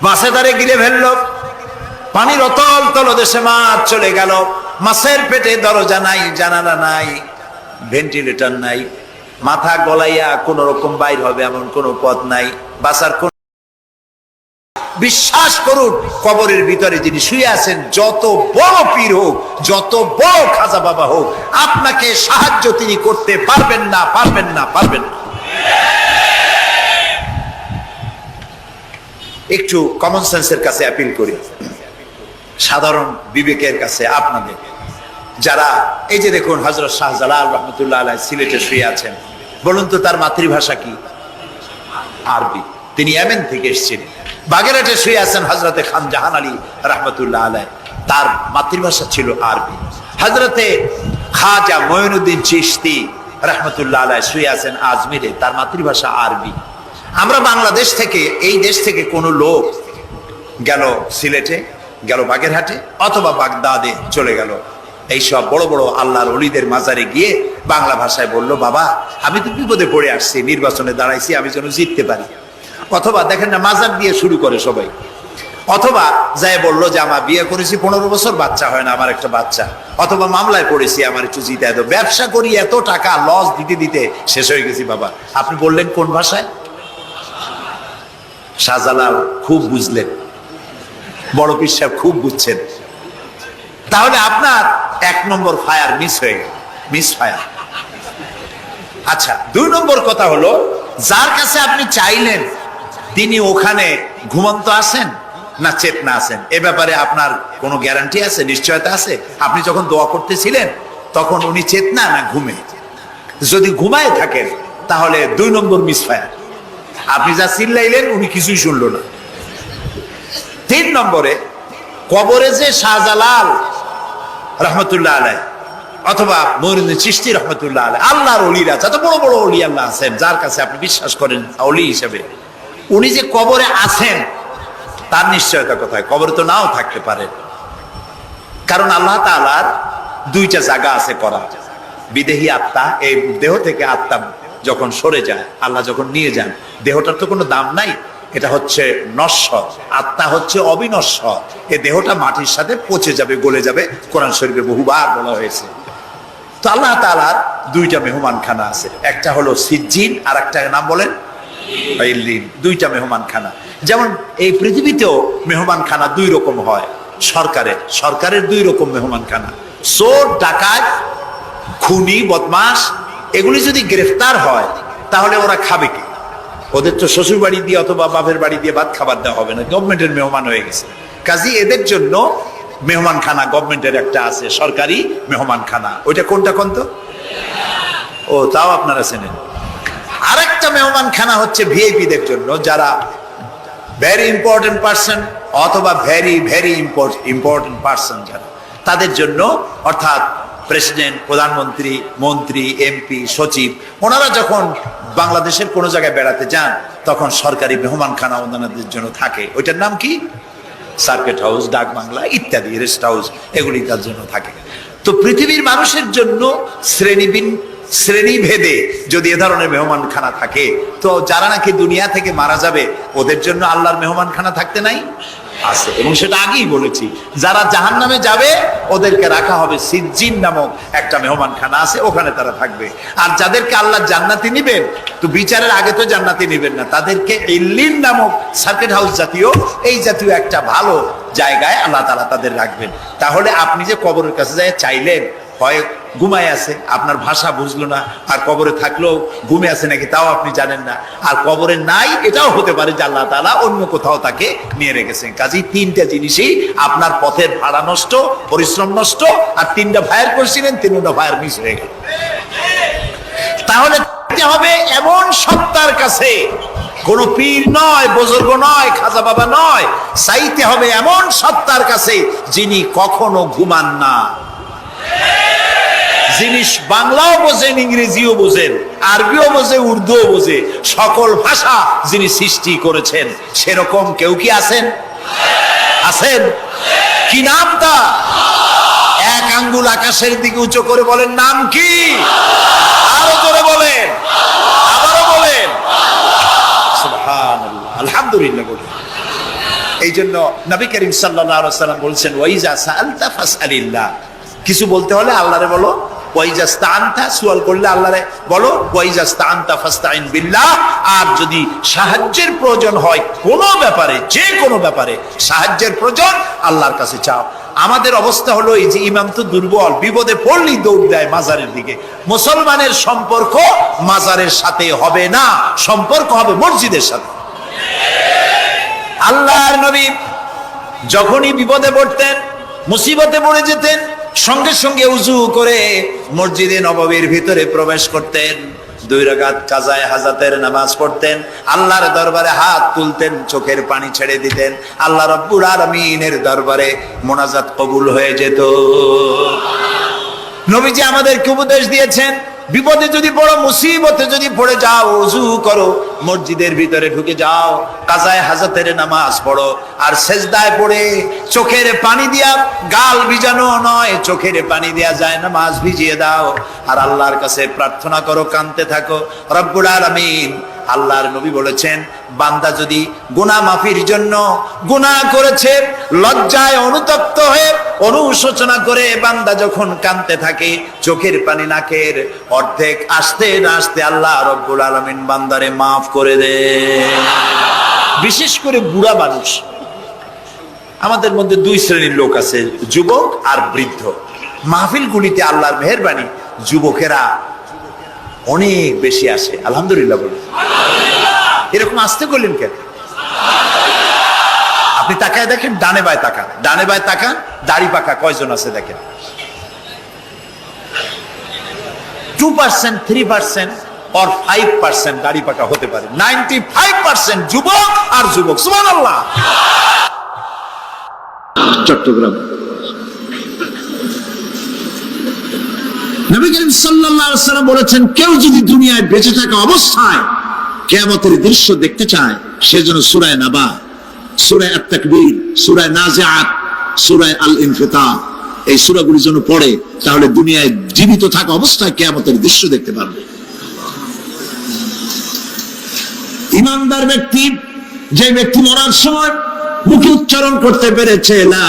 মাছে তারে গিলে ফেলল, পানির অতল তলদেশে মাছ চলে গেল, মাছের পেটে দরজা নাই, জানালা নাই, ভেন্টিলেটর নাই, মাথা গলাইয়া কোন রকম বাইর হবে এমন কোন পথ নাই, বাঁচার কোন। বিশ্বাস করুন কবরের ভিতরে যিনি শুয়ে আছেন, যত বড় পীর হোক, যত বড় খাজা বাবা হোক, আপনাকে সাহায্য তিনি করতে পারবেন না, পারবেন না, পারবেন না। একটু কমন সেন্সের কাছে অ্যাপিল করি, সাধারণ বিবেকের কাছে আপনাদের, যারা এই যে দেখুন হযরত শাহজালাল রহমতুল্লাহ আলাইহি সিলেটে শুয়ে আছেন, বলুন তো তার মাতৃভাষা কি? আরবি। তিনি ইয়েমেন থেকে এসেছিলেন। বাগেরহাটে শুয়ে আছেন হযরতে খান জাহান আলী রহমতুল্লাহ আলাইহি, তার মাতৃভাষা ছিল আরবি। হযরতে খাজা মঈনুদ্দিন চিশতি রহমতুল্লাহ আলাইহি শুয়ে আছেন আজমিরে, তার মাতৃভাষা আরবি। আমরা বাংলাদেশ থেকে, এই দেশ থেকে কোনো লোক গেল সিলেটে, গেল বাগেরহাটে অথবা বাগদাদে চলে গেল, এইসব বড় বড় আল্লাহর ওলিদের মাজারে গিয়ে বাংলা ভাষায় বলল, বাবা আমি তো বিপদে পড়ে আসছি, নির্বাচনে দাঁড়াইছি, আমি যেন জিততে পারি। অথবা দেখেন না মাজার দিয়ে শুরু করে সবাই। অথবা যাই বললো যে আমার বিয়ে করেছি 15 বছর, বাচ্চা হয় না, আমার একটা বাচ্চা। অথবা মামলায় পড়েছি, আমার একটু জিতায় দাও, ব্যবসা করি এত টাকা লস দিতে দিতে শেষ হয়ে গেছি। বাবা আপনি বললেন কোন ভাষায়? শাহজালাল খুব বুঝলেন, বড় পীর সাহেব খুব বুঝছেন। তাহলে আপনার 1 নম্বর ফায়ার মিস হয়ে গেল, মিস ফায়ার। আচ্ছা, 2 নম্বর কথা হলো, যার কাছে আপনি চাইলেন তিনি ওখানে ঘুমন্ত আছেন না চেতনা আছেন, এ ব্যাপারে আপনার কোনো গ্যারান্টি আছে, নিশ্চয়তা আছে? আপনি যখন দোয়া করতেছিলেন তখন উনি চেতনা না ঘুমে? যদি ঘুমায় থাকেন তাহলে 2 নম্বর মিস ফায়ার। আপনি যা চিল্লাইলেন উনি কিছুই শুনলো না। 3 নম্বরে, কবরে যে শাহজালাল রহমতুল্লাহ আলাইহি অথবা মঈনুদ্দিন চিশতি রহমতুল্লাহ আলাইহি, আল্লাহর ওলিরা, যত বড় বড় ওলি আল্লাহ আছেন, যার কাছে আপনি বিশ্বাস করেন ওলি হিসেবে, উনি যে কবরে আছেন তার নিশ্চয়তা কোথায়? কবরে তো নাও থাকতে পারে, কারণ আল্লাহ তাআলার 2টা জায়গা আছে করা। বিদেহী আত্মা, এই দেহ থেকে আত্মা যখন সরে যায়, আল্লাহ যখন নিয়ে যান, দেহটার তো কোনো দাম নাই, এটা হচ্ছে নশ্বর, আত্মা হচ্ছে অবিনশ্বর। এই দেহটা মাটির সাথে পচে যাবে, গলে যাবে, কোরআন শরীফে বহুবার বলা হয়েছে। তো আল্লাহ তাআলার 2টা মেহমানখানা আছে, একটা হলো সিজ্জিন আর একটা নাম বলেন ইল্লিন। 2টা মেহমানখানা। যেমন এই পৃথিবীতেও মেহমানখানা 2 রকম হয়। সরকারের 2 রকম মেহমানখানা। চোর, ডাকাত, খুনি, বদমাস এগুলি যদি গ্রেফতার হয় তাহলে ওরা খাবে কি? ওদের তো শ্বশুর বাড়ি দিয়ে অথবা বাপের বাড়ি দিয়ে ভাত খাবার দেওয়া হবে না, গভর্নমেন্টের মেহমান হয়ে গেছে। কাজী এদের জন্য মেহমানখানা গভর্নমেন্টের একটা আছে, সরকারি মেহমানখানা। ওইটা কোনটা কোন তো? ও, তাও আপনারা চেনেন। আরেকটা মেহমানখানা হচ্ছে ভিআইপিদের জন্য, যারা ভেরি ইম্পর্টেন্ট পার্সন অথবা ভেরি ভেরি ইম্পর্টেন্ট পার্সন যারা, তাদের জন্য, অর্থাৎ প্রেসিডেন্ট, প্রধানমন্ত্রী, মন্ত্রী, এমপি, সচিব, ওনারা যখন বাংলাদেশের কোনো জায়গায় বেড়াতে যান তখন সরকারি মেহমানখানা ওনাদের জন্য থাকে। ওইটার নাম কি? সার্কিট হাউস, ডাক বাংলা ইত্যাদি, রেস্ট হাউস, এগুলি তার জন্য থাকে। তো পৃথিবীর মানুষের জন্য শ্রেণীভেদে যদি এ ধরনের মেহমানখানা থাকে, তো যারা নাকি দুনিয়া থেকে মারা যাবে ওদের জন্য আল্লাহর মেহমানখানা থাকতে নাই? আছে। এবং সেটা আগেই বলেছি, যারা জাহান্নামে যাবে ওদেরকে রাখা হবে সিজ্জিন নামক একটা মেহমানখানা আছে, ওখানে তারা থাকবে। আর যাদেরকে আল্লাহ জান্নাতি নিবেন, তো বিচারের আগে তো জান্নাতি নিবেন না, তাদেরকে ইল্লিন নামক সার্কিট হাউস জাতীয়, এই জাতীয় একটা ভালো জায়গায় আল্লাহ তাআলা তাদের রাখবেন। তাহলে আপনি যে কবরের কাছে যায় চাইলেন, হয় ঘুমায় আছে, আপনার ভাষা বুঝলো না, আর কবরে থাকলেও ঘুমে আছে নাকি তাও আপনি জানেন না, আর কবরে নাই এটাও হতে পারে যে আল্লাহ তাআলা অন্য কোথাও তাকে নিয়ে রেখেছেন। কাজেই তিনটা জিনিসই আপনার পথের ভাড়া নষ্ট, পরিশ্রম নষ্ট, আর তিনটা ফায়ার করছিলেন, তিনটা ফায়ার মিস হয়ে গেল। তাহলে হবে এমন সত্তার কাছে, কোন পীর নয়, বুজুর্গ নয়, খাজা বাবা নয়, চাইতে হবে এমন সত্তার কাছে যিনি কখনো ঘুমান না, যিনি বাংলাও বোঝেন, ইংরেজিও বোঝেন, আরবিও বোঝে, উর্দুও বোঝে, সকল ভাষা যিনি সৃষ্টি করেছেন, সেরকম কেউ কি আছেন? আছেন? কি নাম তা? এক আঙ্গুল আকাশের দিকে উঁচু করে বলেন, নাম কি? আরো জোরে বলেন, আবারও বলেন, সুবহানাল্লাহ, আলহামদুলিল্লাহ বলেন। এই জন্য নবী করিম সাল্লাল্লাহু আলাইহি ওয়াসাল্লাম বলছেন, ওয়াইজা সাআলতা ফাসআলিল্লাহ, কিছু বলতে হলে আল্লাহরে বলো, ওয়াইজা ইসতাআনতা, সুয়াল করলে আল্লাহরে বলো, ওয়াইজা ইসতাআনতা ফাসতাইন বিল্লাহ। আর যদি সাহায্যের প্রয়োজন হয় কোনো ব্যাপারে, যে কোনো ব্যাপারে সাহায্যের প্রয়োজন, আল্লাহর কাছে চাও। আমাদের অবস্থা হলো এই যে ইমাম তো দুর্বল, বিপদে পড়লেই দৌড় দেয় মাজারের দিকে। মুসলমানের সম্পর্ক মাজারের সাথে হবে না, সম্পর্ক হবে মসজিদের সাথে। আল্লাহর নবী যখনই বিপদে পড়তেন, মুসিবতে পড়ে যেতেন, সঙ্গে সঙ্গে উজু করে মসজিদে নববীর ভিতরে প্রবেশ করতেন, 2 রাকাত কাজায়ে হাজাতের নামাজ পড়তেন, আল্লাহর দরবারে হাত তুলতেন, চোখের পানি ছেড়ে দিতেন, আল্লাহ রাব্বুল আলামিনের দরবারে মোনাজাত কবুল হয়ে যেত। নবীজি আমাদেরকে উপদেশ দিয়েছেন, বিপদে যদি পড়ো, মুসিবতে যদি পড়ে যাও, ওযু করো, মসজিদের ভিতরে ঢুকে যাও, কাজায়ে হাজাতের নামাজ পড়ো, আর সেজদায় পড়ে চোখের পানি দিয়া, গাল ভিজানো নয়, চোখের পানি দিয়া যায় নামাজ ভিজিয়ে দাও, আর আল্লাহর কাছে প্রার্থনা করো, কাঁদতে থাকো। রব্বুল আলামিন, আল্লাহর নবী বলেছেন, বান্দা যদি গুনাহ মাফির জন্য গুনাহ করেছে, লজ্জায় অনুতপ্ত হয়ে অনুশোচনা করে বান্দা যখন কাঁদতে থাকে, চোখের পানি নাকের অর্ধেক আসতে না আসতে আল্লাহ রব্বুল আলামিন বান্দারে মাফ করে দেন। বিশেষ করে বুড়া মানুষ, আমাদের মধ্যে 2 শ্রেণীর লোক আছে, যুবক আর বৃদ্ধ। মাহফিলগুলিতে আল্লাহর মেহেরবানি যুবকেরা অনেক বেশি আসে, আলহামদুলিল্লাহ বলুন। এরকম আসতে করলেন কেন? আপনি তাকায় দেখেন, ডানে বায় তাকান, ডানে বায় তাকান, দাড়ি পাকা কয়জন আছে দেখেন। 2%, 3% or 5% দাড়ি পাকা হতে পারে, 95% যুবক আর যুবক। সুবহানাল্লাহ। চট্টগ্রাম নবী করিম সাল্লাল্লাহু আলাইহি ওয়াসাল্লাম বলেছেন, কেউ যদি দুনিয়ায় বেঁচে থাকা অবস্থায় কিয়ামতের দৃশ্য দেখতে চায়, সেজন্য সূরা নাবা, সূরা আত-তাকবীর, সূরা নাজিআত, সূরা আল-ইনফিতার, এই সূরাগুলি যেন পড়ে, তাহলে দুনিয়ায় জীবিত থাকা অবস্থায় কিয়ামতের দৃশ্য দেখতে পারবে। ঈমানদার ব্যক্তি, যে ব্যক্তি মরার সময় মুখে উচ্চারণ করতে পেরেছে, লা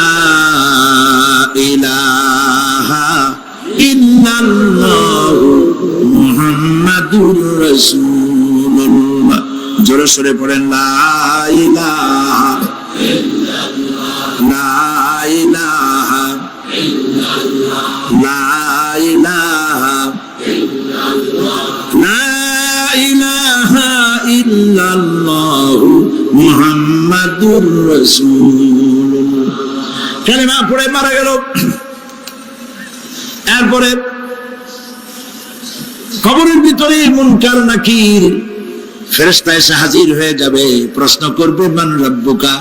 ইলাহা ইল্লাল্লাহু মুহাম্মাদুর রাসূলুল্লাহ, জোরে সোরে পড়েন, লা ইলাহা ইল্লাল্লাহ, লা ইলাহা ইল্লাল্লাহ, লা ইলাহা ইল্লাল্লাহ, লা ইলাহা ইল্লাল্লাহু মুহাম্মাদুর রাসূলুল্লাহ। কালেমা পড়ে মারা গেল। এরপরে কবরের ভিতরে মুনকার নাকির ফেরেশতা এসে হাজির হয়ে যাবে, প্রশ্ন করবে, মান রব্বুকা।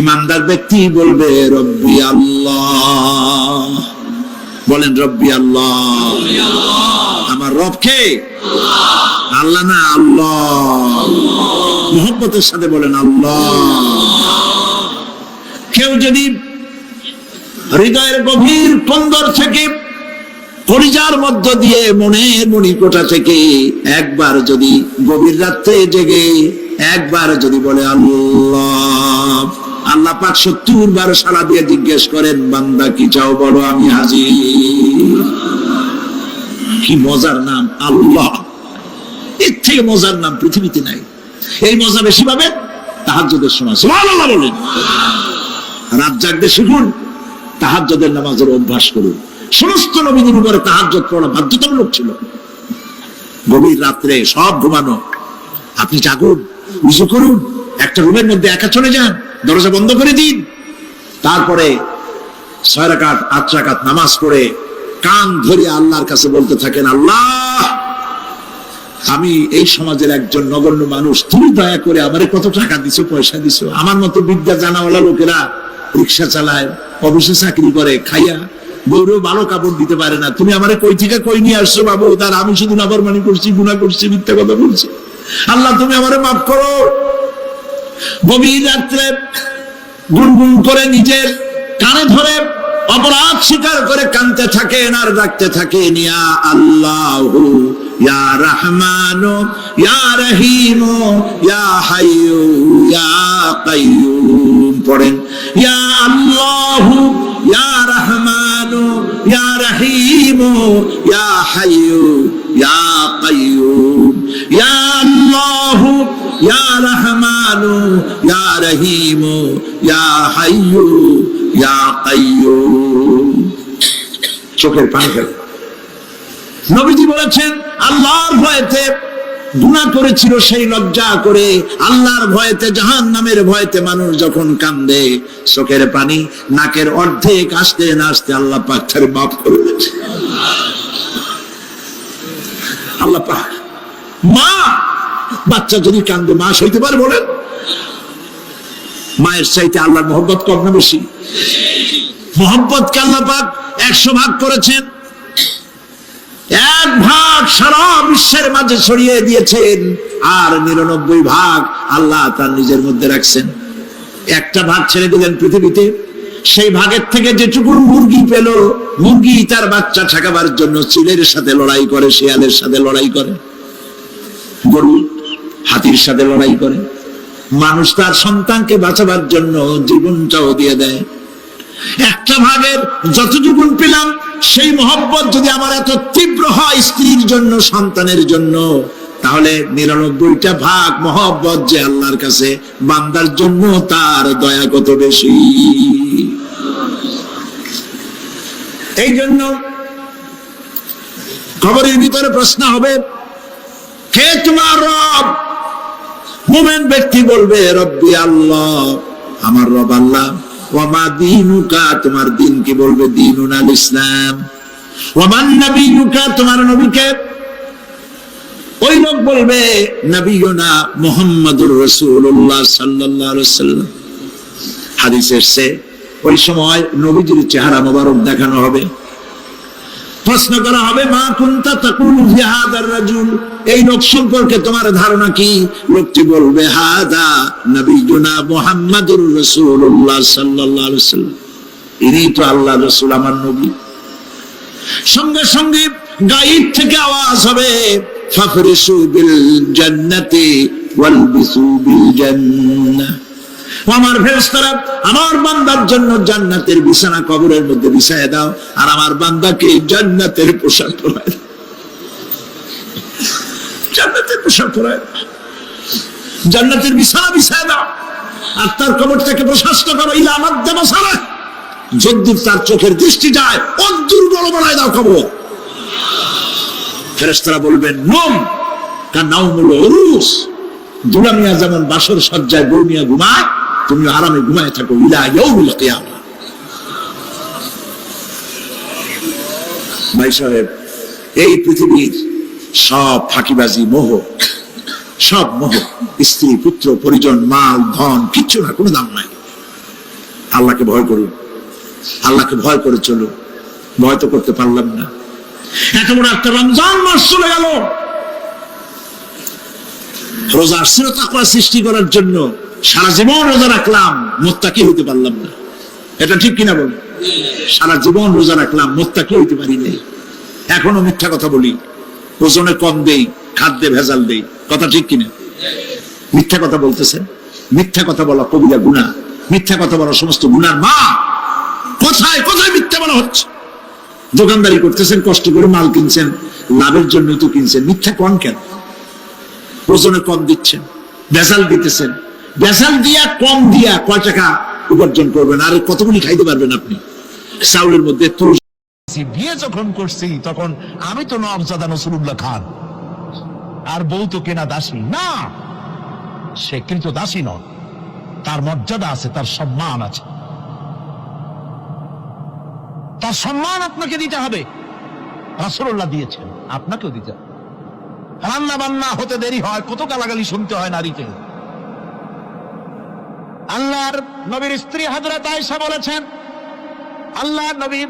ঈমানদার ব্যক্তি বলবে, রব্বি আল্লাহ। বলেন, রব্বি আল্লাহ। আমার রব কে? আল্লাহ না, আল্লাহ। মুহাব্বতের সাথে বলেন, আল্লাহ। কেউ যদি হৃদয়ের গভীর কন্দর থেকে, কলিজার মধ্য দিয়ে, মনের মণিকোঠা থেকে একবার যদি গভীর রাত্রে জেগে একবার যদি বলে আল্লাহ, আল্লাহ পাক 70 বার সাড়া দিয়ে জিজ্ঞেস করেন, বান্দা কি চাও বলো, আমি হাজির। কি মজার নাম আল্লাহ, এর থেকে মজার নাম পৃথিবীতে নাই। এই মজা বেশি পাবেন তাহাজ্জুদের সময়। সুবহানাল্লাহ বলেন। রাত জাগতে শিখুন, তাহাজ্জুদের নামাজের অভ্যাস করুন। সমস্ত নবীদের উপরে তাহাজ্জুদ পড়া বাধ্যতামূলক ছিল। গভীর রাত্রে সব ঘুমানো, আপনি জাগুন, উযু করুন, একটা রুমের মধ্যে একা চলে যান, দরজা বন্ধ করে দিন, তারপরে 6 রাকাত 8 রাকাত নামাজ পড়ে কান ধরে আল্লাহর কাছে বলতে থাকেন, আল্লাহ, আমি এই সমাজের একজন নগণ্য মানুষ, তুমি দয়া করে আমারে কত টাকা দিছো, পয়সা দিছো, আমার মতো বিদ্যা জানাওয়ালা লোকেরা রিক্সা চালায়, অফিসে চাকরি করে, খাইয়া বউরেও ভালো কাপড় দিতে পারে না, তুমি আমারে কই থেকে কই নিয়ে আসছো বাবু, তার আমি শুধু নাফরমানি করছি, গুনাহ করছি, মিথ্যা কথা বলছি, আল্লাহ তুমি আমারে মাফ করো। গভীর রাত্রে গুনগুন করে নিজের কানে ধরে অপরাধ স্বীকার করে কাঁদতে থাকেন আর ডাকতে থাকেন, ইয়া আল্লাহু ইয়া রহমানু ইয়া রহিমু ইয়া হাইয়ু ইয়া কাইয়ুম। পড়েন, ইয়া আল্লাহু ইয়া রহমানু ইয়া রহিমু ইয়া হাইয়ু ইয়া কাইয়ুম, ইয়া আল্লাহু ইয়া রহমানু ইয়া রহিমু ইয়া হাইয়ু ইয়া কাইয়ুম। চোখের পানি ফেলে। নবীজি বলেছেন, আল্লাহর ভয়েতে গুনাহ করেছিল সেই লজ্জা করে, আল্লাহর ভয়েতে, জাহান্নামের ভয়েতে মানুষ যখন কান্দে, চোখের পানি নাকের অর্ধেক আসতে না আসতে আল্লাহ পাক তার মাফ করে দেন। আল্লাহ পাক, মা, বাচ্চা যদি কান্দে মা সইতে পারে? বলেন, মায়ের চাইতে আল্লাহর মহব্বত কম না বেশি? মহব্বতকে আল্লাহ পাক 100 ভাগ করেছেন, 1 ভাগ সারা বিশ্বের মাঝে ছড়িয়ে দিয়েছেন, আর 99 ভাগ আল্লাহ তার নিজের মধ্যে রাখছেন। একটা ভাগ ছেড়ে দিলেন পৃথিবীতে, সেই ভাগের থেকে যেটুকু মুরগি পেল, মুরগি তার বাচ্চা ঠেকাবার জন্য চিলের সাথে লড়াই করে, শিয়ালের সাথে লড়াই করে, গরু হাতির সাথে লড়াই করে, মানুষ তার সন্তানকে বাঁচাবার জন্য জীবনটাও দিয়ে দেয়। একটা ভাগের যতটুকু পেলাম, সেই মহব্বত যদি আমার এত তীব্র হয় স্ত্রীর জন্য, সন্তানের জন্য, তাহলে 99টা ভাগ মহব্বত যে আল্লাহর কাছে বান্দার জন্য, তার দয়া কত বেশি। এই জন্য কবরের ভিতরে প্রশ্ন হবে, কে তোমার রব? মুমিন ব্যক্তি বলবে, রব্বি আল্লাহ, আমার রব আল্লাহ। ওয়ামা দীনুকা, তোমার দিন কি? বলবে, দীনুন আল ইসলাম। ওয়ামান নবিয়ুকা, তোমার নবীকে? ওই লোক বলবে, নবিয়ুনা মুহাম্মাদুর রাসূলুল্লাহ সাল্লাল্লাহু আলাইহি ওয়াসাল্লাম। হাদিসে এসেছে, ওই সময় নবীজির চেহারা মোবারক দেখানো হবে, প্রশ্ন করা হবে, মা কুনতা তাকুলু ফি হাদার রাজুল, এই লোক সম্পর্কে তোমার ধারণা কি? লোকটি বলবে, হাদা নবিয়ুনা মুহাম্মাদুর রাসূলুল্লাহ সাল্লাল্লাহু আলাইহি ওয়াসাল্লাম, ইনি তো আল্লাহর রাসূল, আমার নবী। সঙ্গে সঙ্গে গায়েব থেকে আওয়াজ হবে, ফাফরিসু বিল জান্নাতি ওয়ালবিসু বিল জান্নাহ। আমার ফেরেশতারা আমার বান্দার জন্য জান্নাতের বিছানা কবরের মধ্যে বিছায় দাও, আর আমার বান্দাকে জান্নাতের পোশাক পরায় দাও। জান্নাতের পোশাক পরায় দাও, জান্নাতের বিছানা বিছায় দাও, আর তার কবর থেকে প্রশস্ত করো, ইলা মাদ্দা বাসারা, যদ্দূর তার চোখের দৃষ্টি যায় অদ্দূর বড় বানায় দাও কবর। ফেরেশতারা বলবেন, নম কানাউমুল উরুস, দুলামিয়া যেমন বাসর সজ্জায় বৌমিয়া ঘুমায়, তুমি আরামে ঘুমায় থাকো, ইলা ইয়াউমিল কিয়ামা। ভাই সাহেব, এই পৃথিবীর সব ফাঁকিবাজি, মোহ, সব মোহ, স্ত্রী, পুত্র, পরিজন, মাল, ধন, কিচ্ছু না, কোনো দাম নাই। আল্লাহকে ভয় করুন, আল্লাহকে ভয় করে চলুন। ভয় তো করতে পারলাম না, এত বড় একটা রমজান মাস চলে গেল, রোজা আসছিল তাকওয়া সৃষ্টি করার জন্য, সারা জীবন রোজা রাখলাম, মুত্তাকি হইতে পারলাম না। এটা ঠিক কিনা বল? সারা জীবন রোজা রাখলাম, মুত্তাকি হইতে পারি নাই। এখনো মিথ্যা কথা বলি, ওজনে কম দেই, খাদ্যে ভেজাল দেই, কথা ঠিক কিনা? মিথ্যা কথা বলতেছেন, মিথ্যা কথা বলা কবিরা গুনাহ, মিথ্যা কথা বলা সমস্ত গুনার মা। কোথায় কোথায় মিথ্যা বলা হচ্ছে? দোকানদারি করতেছেন, কষ্ট করে মাল কিনছেন, লাভের জন্য তো কিনছেন, মিথ্যা কোন কেন? ওজনে কম দিচ্ছেন, ভেজাল দিতেছেন, ভেজাল দিয়া কম দিয়া কয় টাকা উপার্জন করবেন, আর কতগুলি খাইতে পারবেন আপনি? চাউলের মধ্যে করেছি, বিয়ে যখন করছি তখন আমি তো নওয়াবজাদা নসরুল্লাহ খান, আর বউ তো কেনা দাসী না। সে কিন্তু দাসী নয়, তার মর্যাদা আছে, তার সম্মান আছে, তার সম্মান আপনাকে দিতে হবে। রাসূলুল্লাহ দিয়েছেন, আপনাকেও দিতে হবে। রান্না বান্না হতে দেরি হয়, কত গালাগালি শুনতে হয় নারীকে। আল্লাহর নবীর স্ত্রী হযরত আয়েশা বলেছেন, আল্লাহর নবী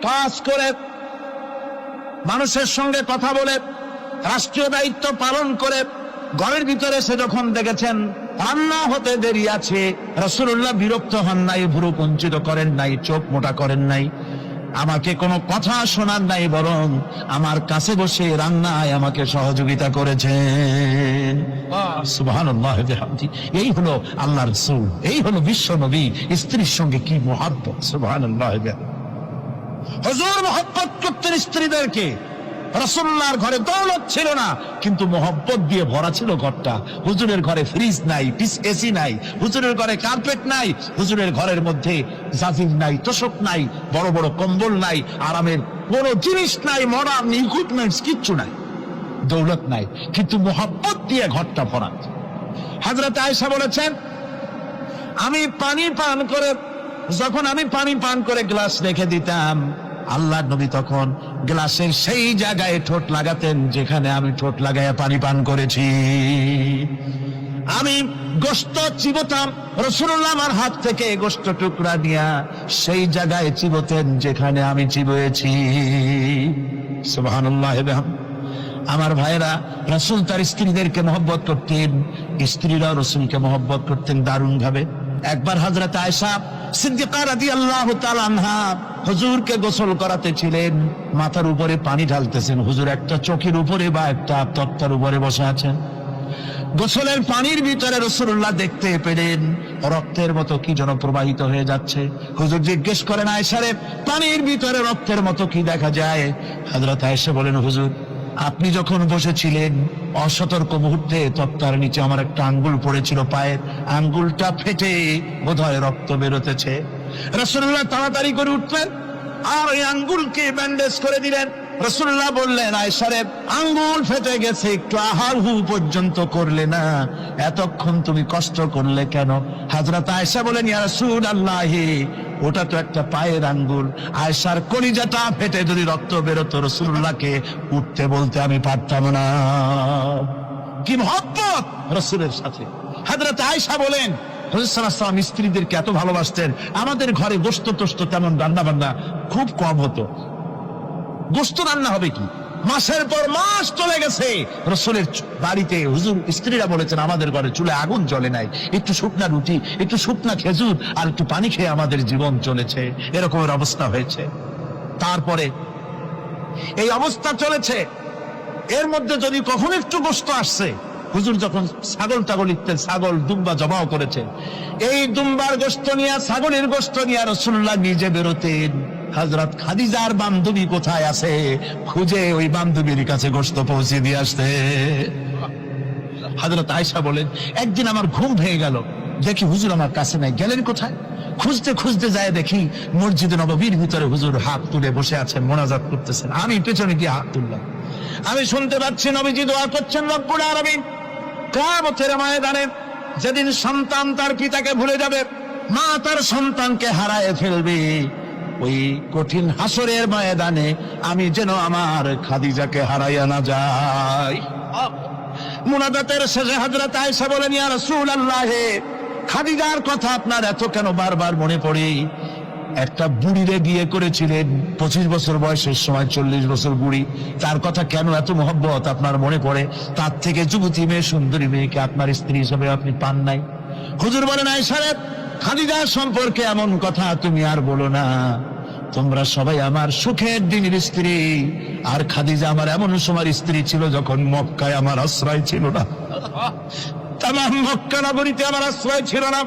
কাজ করে, মানুষের সঙ্গে কথা বলে, রাষ্ট্রীয় দায়িত্ব পালন করে ঘরের ভিতরে সে যখন দেখেছেন রান্না হতে দেরি আছে, রাসূলুল্লাহ বিরক্ত হন নাই, ভুরু কুঞ্চিত করেন নাই, চোখ মোটা করেন নাই, আমাকে কোনো কথা শোনার নাই, বরং আমার কাছে বসে রান্নায় আমাকে সহযোগিতা করেছেন। সুবহানাল্লাহ বিহামদি। এই হলো আল্লাহর রাসূল, এই হলো বিশ্ব নবী। স্ত্রীর সঙ্গে কি মুহাব্বত! সুবহানাল্লাহ বিহামদি। হুজুর মুহাব্বত করতেন স্ত্রীদেরকে। রাসূলুল্লাহর ঘরে দৌলত ছিল না, কিন্তু মোহব্বত দিয়ে ভরা ছিল ঘরটা। হুজুরের ঘরে ফ্রিজ নাই, এসি নাই, হুজুরের ঘরে কার্পেট নাই, হুজুরের ঘরের মধ্যে জাজির নাই, তোশক নাই, বড় বড় কম্বল নাই, আরামের কোনো জিনিস নাই, মডার্ন ইকুইপমেন্টস কিচ্ছু নাই, দৌলত নাই, কিন্তু মোহব্বত দিয়ে ঘরটা ভরা। হযরত আয়েশা বলেছেন, আমি পানি পান করে, যখন আমি পানি পান করে গ্লাস রেখে দিতাম, আল্লাহর নবী তখন গ্লাসের সেই জায়গায় ঠোঁট লাগাতেন যেখানে আমি ঠোঁট লাগাইয়া পানি পান করেছি। আমি গোশত চিবোতাম, রাসূলুল্লাহ আমার হাত থেকে গোশত টুকরা নিয়া সেই জায়গায় চিবোতেন যেখানে আমি চিবোয়েছি। সুবহানাল্লাহ। আমার ভাইরা, রাসূল তার স্ত্রীদেরকে মহব্বত করতেন, স্ত্রীরাও রাসূলকে মহব্বত করতেন দারুণ ভাবে। একবার হযরত আয়েশা সিদ্দিকা রাদিয়াল্লাহু তাআলা আনহা হুজুরকে গোসল করাতেছিলেন, মাথার উপরে পানি ঢালতেছেন, হুজুর একটা চৌকির উপরে বা একটা তক্তার উপরে বসে আছেন। গোসলের পানির ভিতরে রাসূলুল্লাহ দেখতে পেলেন রক্তের মতো কি যেন প্রবাহিত হয়ে যাচ্ছে। হুজুর জিজ্ঞেস করেন, আয়েশা রে, পানির ভিতরে রক্তের মতো কি দেখা যায়? হযরত আয়েশা বলেন, হুজুর আপনি যখন বসেছিলেন অসতর্ক মুহূর্তে তক্তার নিচে আমার একটা আঙ্গুল পড়েছিল, পায়ের আঙ্গুলটা ফেটে বোধহয় রক্ত বেরোতেছে। রাসূলুল্লাহ তাড়াতাড়ি করে উঠলেন আর ওই আঙ্গুলকে ব্যান্ডেজ করে দিলেন। রাসূলুল্লাহ বললেন, আয়েশা রে, আঙ্গুল ফেটে গেছে, একটু আহার হু পর্যন্ত করলে না, এতক্ষণ তুমি কষ্ট করলে কেন? হযরত আয়েশা বলেন, ইয়া রাসূলুল্লাহ, ওটা তো একটা পায়ের আঙ্গুল। আয়েশার কলিজাটা ফেটে যদি রক্ত বেরোতো, রাসূলুল্লাহকে উঠতে বলতে আমি পারতাম না। কি মহব্বত রাসূলের সাথে! হযরত আয়েশা বলেন, রাসূল সাল্লাল্লাহু আলাইহি ওয়াসাল্লাম স্ত্রীদেরকে এত ভালোবাসতেন, আমাদের ঘরে গোশত টোস্ত তেমন রান্না বান্না খুব কম হতো। গোশত রান্না হবে কি, মাসের পর মাস চলে গেছে রাসূলের বাড়িতে, হুজুর স্ত্রীরা বলেছেন আমাদের ঘরে চুলে আগুন জ্বলে নাই, একটু শুকনা রুটি, একটু শুকনা খেজুর আর একটু পানি খেয়ে আমাদের জীবন চলেছে, এরকমের অবস্থা হয়েছে। তারপরে এই অবস্থা চলেছে, এর মধ্যে যদি কখনো একটু গোশত আসছে, হুজুর যখন ছাগল টাগল ইত্যাদি ছাগল দুম্বা জবাও করেছেন, এই দুম্বার গোশত নিয়ে, ছাগলের গোশত নিয়ে রাসূলুল্লাহ নিজে বেরোতেন। হযরত খাদিজার বান্ধবী কোথায় আছে খুঁজে ওই বান্ধবীর কাছে গোশত পৌঁছে দিয়ে আসতে। হযরত আয়েশা বলেন, একদিন আমার ঘুম ভেঙে গেল, দেখি হুজুর আমার কাছে নাই, গেলেন কোথায়? খুঁজতে খুঁজতে যায় দেখি মসজিদে নববীর ভিতরে হুজুর হাত তুলে বসে আছেন, মোনাজাত করতেছেন। আমি পেছনে গিয়ে হাত তুললাম, আমি শুনতে পাচ্ছি নবীজি দোয়া করছেন, রব্বুল আলামিন কিয়ামতের ময়দানে যেদিন সন্তান তার পিতাকে ভুলে যাবে, মা তার সন্তানকে হারায় ফেলবে, ওই কঠিন হাসরের ময়দানে আমি যেন আমার খাদিজাকে হারাইয়া না যাই। মুনাজাতের শেষে হযরত আয়েশা বলেন, ইয়া রাসূলুল্লাহ, খাদিজার কথা আপনার এত কেন বারবার মনে পড়ে? একটা বুড়িরে বিয়ে করেছিলেন 25 বছর বয়সের সময়, 40 বছর বুড়ি, তার কথা কেন এত মহব্বত আপনার মনে পড়ে? তার থেকে যুবতী মেয়ে, সুন্দরী মেয়েকে আপনার স্ত্রী হিসেবে আপনি পান নাই। হুজুর বলেন, আয়েশা রে, খাদিজার সম্পর্কে এমন কথা তুমি আর বলো না, তোমরা সবাই আমার সুখের দিনের স্ত্রী, আর খাদিজা আমার এমন সময়ের স্ত্রী ছিল যখন মক্কায় আমার আশ্রয় ছিল না, তামাম মক্কা নগরীতে আমার আশ্রয় ছিল না।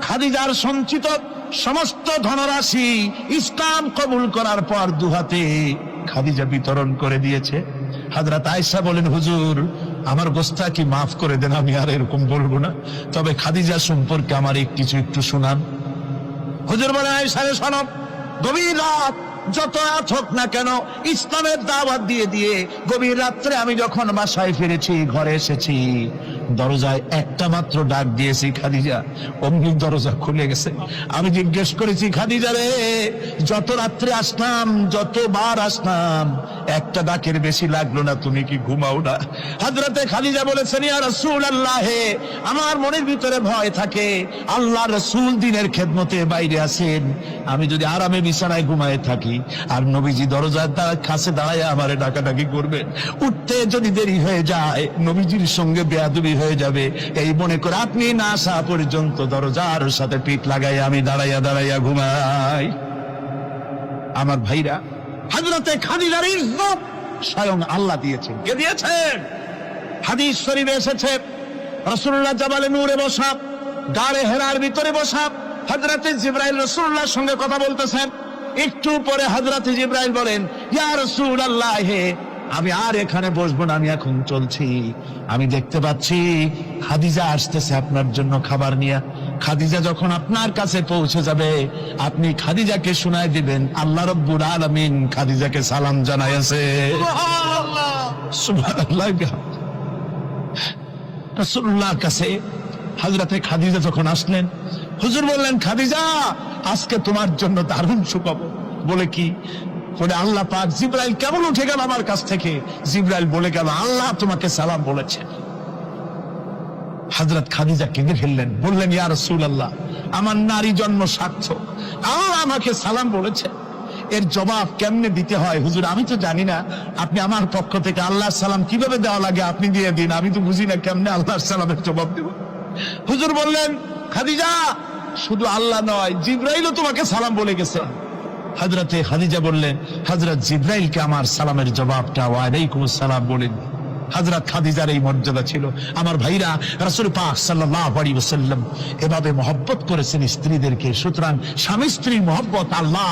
খাদিজার সঞ্চিত সমস্ত ধনরাশি ইসলাম কবুল করার পর দুহাতে খাদিজা বিতরণ করে দিয়েছে। হযরত আয়েশা বলেন, হুজুর আমার গোস্তাকি মাফ করে দেন, আমি আর এরকম বলবো না, তবে খাদিজা সম্পর্কে আমার কিছু একটু শোনান। হুজুর বলেন, আয়েশা রে শোনো, গভীর রাত যত রাত হোক না কেন ইসলামের দাওয়াত দিয়ে দিয়ে গভীর রাত্রে আমি যখন বাসায় ফিরেছি, ঘরে এসেছি, দরজায় একটা মাত্র ডাক দিয়েছি, খাদিজা। অমনি দরজা খুলে গেছে। আমি জিজ্ঞেস করেছি, খাদিজা রে, যত রাত্রে আসলাম, যতবার আসলাম, একটা ডাকের বেশি লাগলো না, তুমি কি ঘুমাও না? হযরতে খাদিজা বলেছেন, ইয়া রাসূলুল্লাহ, আমার মনের ভিতরে ভয় থাকে, আল্লাহ রাসূল দিনের খেদমতে বাইরে আছেন, আমি যদি আরামে বিছানায় ঘুমায় থাকি আর নবীজি দরজার কাছে দাঁড়ায় আমারে ডাকাডাকি করবেন, উঠতে যদি দেরি হয়ে যায় নবীজির সঙ্গে বেয়াদবি হয়ে যাবে, এই মনে করে আপনি না আসা পর্যন্ত দরজার সাথে পিঠ লাগাই আমি দাঁড়াইয়া দাঁড়াইয়া ঘুমাই। আমার ভাইরা, হযরতে খাদিজার ইজ্জত স্বয়ং আল্লাহ দিয়েছেন। কে দিয়েছেন? হাদিস শরীফে এসেছে, রাসূলুল্লাহ জাবালে নূরে বসা, গারে হেরার ভিতরে বসা, হযরতে জিবরাইল রাসূলুল্লাহর সঙ্গে কথা বলতেছেন। একটু পরে হযরতে জিবরাইল বলেন, ইয়া রাসূলুল্লাহ, আমি আর এখানে বসবো না, আমি এখন চলছি। আমি দেখতে পাচ্ছি খাদিজা আসতেছে আপনার জন্য খাবার নিয়ে। খাদিজা যখন আপনার কাছে পৌঁছে যাবে, আপনি খাদিজাকে শোনায় দিবেন আল্লাহ রাব্বুল আলামিন খাদিজাকে সালাম জানাইছে। সুবহানাল্লাহ। রাসূলুল্লাহর কাছে হযরতে খাদিজা যখন আসলেন, হুজুর বললেন, খাদিজা, আজকে তোমার জন্য দারুণ সুখবর। বলে কি? বলে আল্লাহ পাক জিবরাইল কেমন উঠে গেল আমার কাছ থেকে, জিবরাইল বলে গেল আল্লাহ তোমাকে সালাম বলেছেন। হযরত খাদিজা কেঁদে ফেললেন, বললেন, ইয়া রাসূলুল্লাহ, আমার নারী জন্ম সার্থক, আল্লাহ আমাকে সালাম বলেছে, এর জবাব কেমনে দিতে হয় হুজুর? আমি তো জানি না, আপনি আমার পক্ষ থেকে আল্লাহর সালাম কিভাবে দেওয়া লাগে আপনি দিয়ে দিন, আমি তো বুঝি না কেমনে আল্লাহর সালামের জবাব দেব। হুজুর বললেন, খাদিজা, শুধু আল্লাহ নয়, জিবরাইলও তোমাকে সালাম বলে গেছে। হযরতে খাদিজা বললেন, হযরত জিবরাইলকে আমার সালামের জবাবটা ওয়া আলাইকুমুস সালাম বলেন। হযরত খাদিজার এই মর্যাদা ছিল। আমার ভাইরা, রাসূল পাক সাল্লাল্লাহু আলাইহি ওয়াসাল্লাম এভাবে মহব্বত করেছেন স্ত্রীদেরকে। সুতরাং স্বামী স্ত্রীর মহব্বত আল্লাহ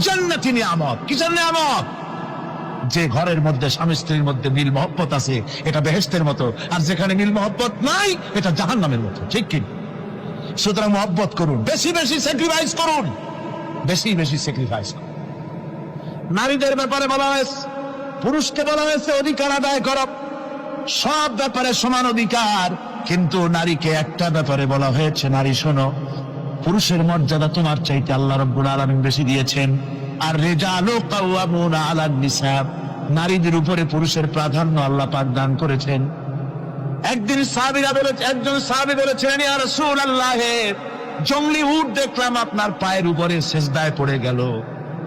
জান্নাতি নিয়ামত। কিসের নিয়ামত? যে ঘরের মধ্যে স্বামী স্ত্রীর মধ্যে মিল মহব্বত আছে, এটা বেহেশতের মতো, আর যেখানে মিল মহব্বত নাই, এটা জাহান্নামের মতো। ঠিক কি? সুতরাং মহব্বত করুন, বেশি বেশি স্যাক্রিফাইস করুন, বেশি বেশি স্যাক্রিফাইস করুন। নারীদের ব্যাপারে বলা হয়েছে, পুরুষকে বলা হয়েছে অধিকার আদায় করো, সব ব্যাপারে সমান অধিকার, কিন্তু নারীকে একটা ব্যাপারে বলা হয়েছে, নারী শোনো, পুরুষের মর্যাদা তোমার চাইতে আল্লাহ রাব্বুল আলামিন বেশি দিয়েছেন। আর রিজালু কাওয়ামুনা আলান নিসা, নারীদের উপরে পুরুষের প্রাধান্য আল্লাহ পাক দান করেছেন। একদিন একজন সাহাবী বলেছিলেন, ইয়া রাসূলুল্লাহ, জংলি উট দেখলাম আপনার পায়ের উপরে সেজদায় পড়ে গেল,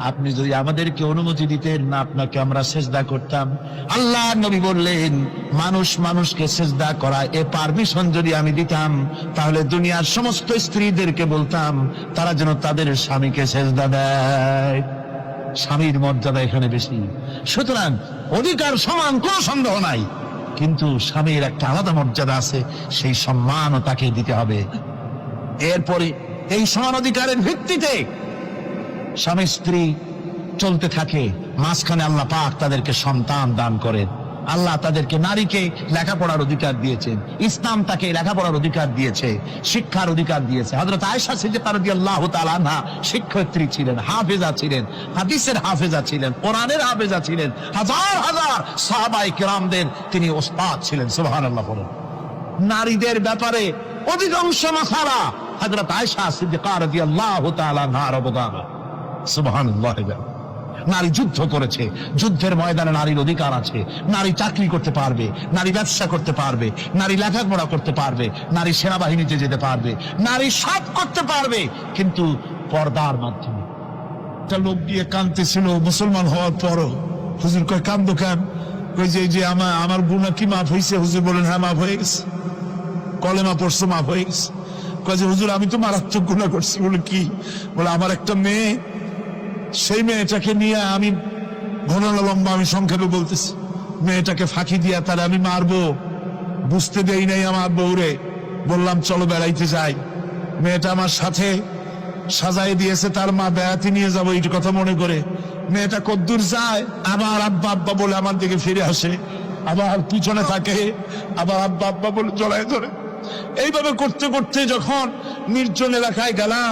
আপনি যদি আমাদেরকে অনুমতি দিতেন না, আপনাকে আমরা সেজদা করতাম। আল্লাহ নবী বললেন, মানুষ মানুষকে সেজদা করা, এ পারমিশন যদি আমি দিতাম, তাহলে দুনিয়ার সমস্ত স্ত্রীদেরকে বলতাম তারা যেন তাদের স্বামীকে সেজদা দেয়। স্বামীর মর্যাদা এখানে বেশি। সুতরাং অধিকার সমান, কোনো সন্দেহ নাই, কিন্তু স্বামীর একটা আলাদা মর্যাদা আছে, সেই সম্মানও তাকে দিতে হবে। এরপরে এই সমান অধিকারের ভিত্তিতে স্বামী স্ত্রী চলতে থাকে, মাঝখানে আল্লাহ পাক তাদেরকে সন্তান দান করেন। আল্লাহ তাদেরকে, নারীকে লেখাপড়ার অধিকার দিয়েছেন, ইসলাম তাকে লেখাপড়ার অধিকার দিয়েছে, শিক্ষার অধিকার দিয়েছে। হযরত আয়েশা সিদ্দিকা রাদিয়াল্লাহু তাআলা আনহা শিক্ষয়িত্রী ছিলেন, হাফেজা ছিলেন, হাদিসের হাফেজা ছিলেন, কোরআনের হাফেজা ছিলেন, হাজার হাজার সাহাবায়ে কেরামদের তিনি ওস্তাদ ছিলেন। সুবহানাল্লাহ বলেন। নারীদের ব্যাপারে অধিকাংশ মাসালা হযরত আয়েশা সিদ্দিকা রাদিয়াল্লাহু তাআলা আনহার অবদান। সুবহানাল্লাহ। নারী যুদ্ধ করেছে, যুদ্ধের ময়দানে নারীর অধিকার আছে। নারী চাকরি করতে পারবে, নারী ব্যবসা করতে পারবে, নারী লেখাপড়া করতে পারবে, নারী সেনাবাহিনীতে যেতে পারবে, নারী সব করতে পারবে, কিন্তু পর্দার মাধ্যমে। একটা লোক দিয়ে কাঁদতেছিল মুসলমান হওয়ার পরও। হুজুর কয়, কান্দো কেন? কই যে আমার গুনাহ কি মাফ হয়েছে? হুজুর বলেন, হ্যাঁ মাফ হয়ে গেছে, কলেমা পড়ছো, মাফ হয়ে গেছে। কয় যে হুজুর আমি তো মারাত্মক গুনাহ করছি। বলে কি? বলে আমার একটা মেয়ে, সেই মেয়েটাকে নিয়ে আমি ঘন লম্বা, আমি সংক্ষেপে বলতেছি, মেয়েটাকে ফাঁকি দিয়া তারা আমি মারবো, বুঝতে দেই নাই আমার বউরে। বললাম চলো বেড়াইতে যাই, মেয়েটা আমার সাথে সাজাই দিয়েছে, তার মা বেড়াতে নিয়ে যাবো এই কথা মনে করে। মেয়েটা কদ্দূর যায়, আবার আব্বা আব্বা বলে আমার দিকে ফিরে আসে, আবার পিছনে থাকে, আবার আব্বা আব্বা বলে জড়ায় ধরে। এইভাবে করতে করতে যখন নির্জন এলাকায় গেলাম,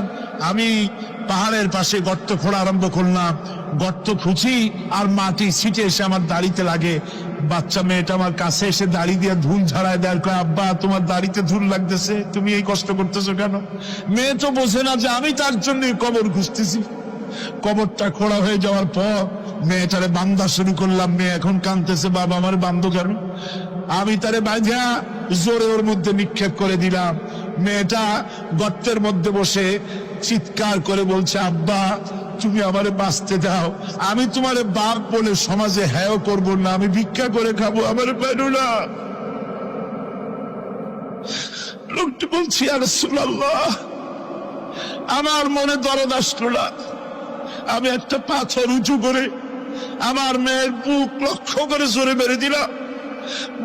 আমি পাহাড়ের পাশে গর্ত খোঁড়া আরম্ভ করলাম। গর্ত খুঁজি আর মাটি ছিটে এসে আমার দাড়িতে লাগে। বাচ্চা মেয়েটা আমার কাছে এসে দাড়ি দিয়ে ধুল ঝাড়ায় দেয়, কয় আব্বা তোমার দাড়িতে ধুল লাগতেছে, তুমি এই কষ্ট করতেছো কেন? মেয়ে তো বোঝে না যে আমি তার জন্য কবর খুঁজতেছি। কবরটা খোঁড়া হয়ে যাওয়ার পর মেয়েটারে বান্ধা শুরু করলাম। মেয়ে এখন কাঁদতেছে, বাবা আমার বান্ধব কেন? আমি তারে বাঁধা জোরে ওর মধ্যে নিক্ষেপ করে দিলাম। মেয়েটা গর্তের মধ্যে বসে চিৎকার করে বলছে, আব্বা তুমি আমারে বাঁচতে দাও, আমি তোমারে বাপ বলে সমাজে হ্যাঁ করবো না, আমি ভিক্ষা করে খাবো, আমারে পাইলো না। লোকটি বলছি, ইয়া রাসূলুল্লাহ, আমার মনে দরদ আসলো না। আমি একটা পাথর উঁচু করে আমার মেয়ের বুক লক্ষ্য করে জোরে মেরে দিলাম।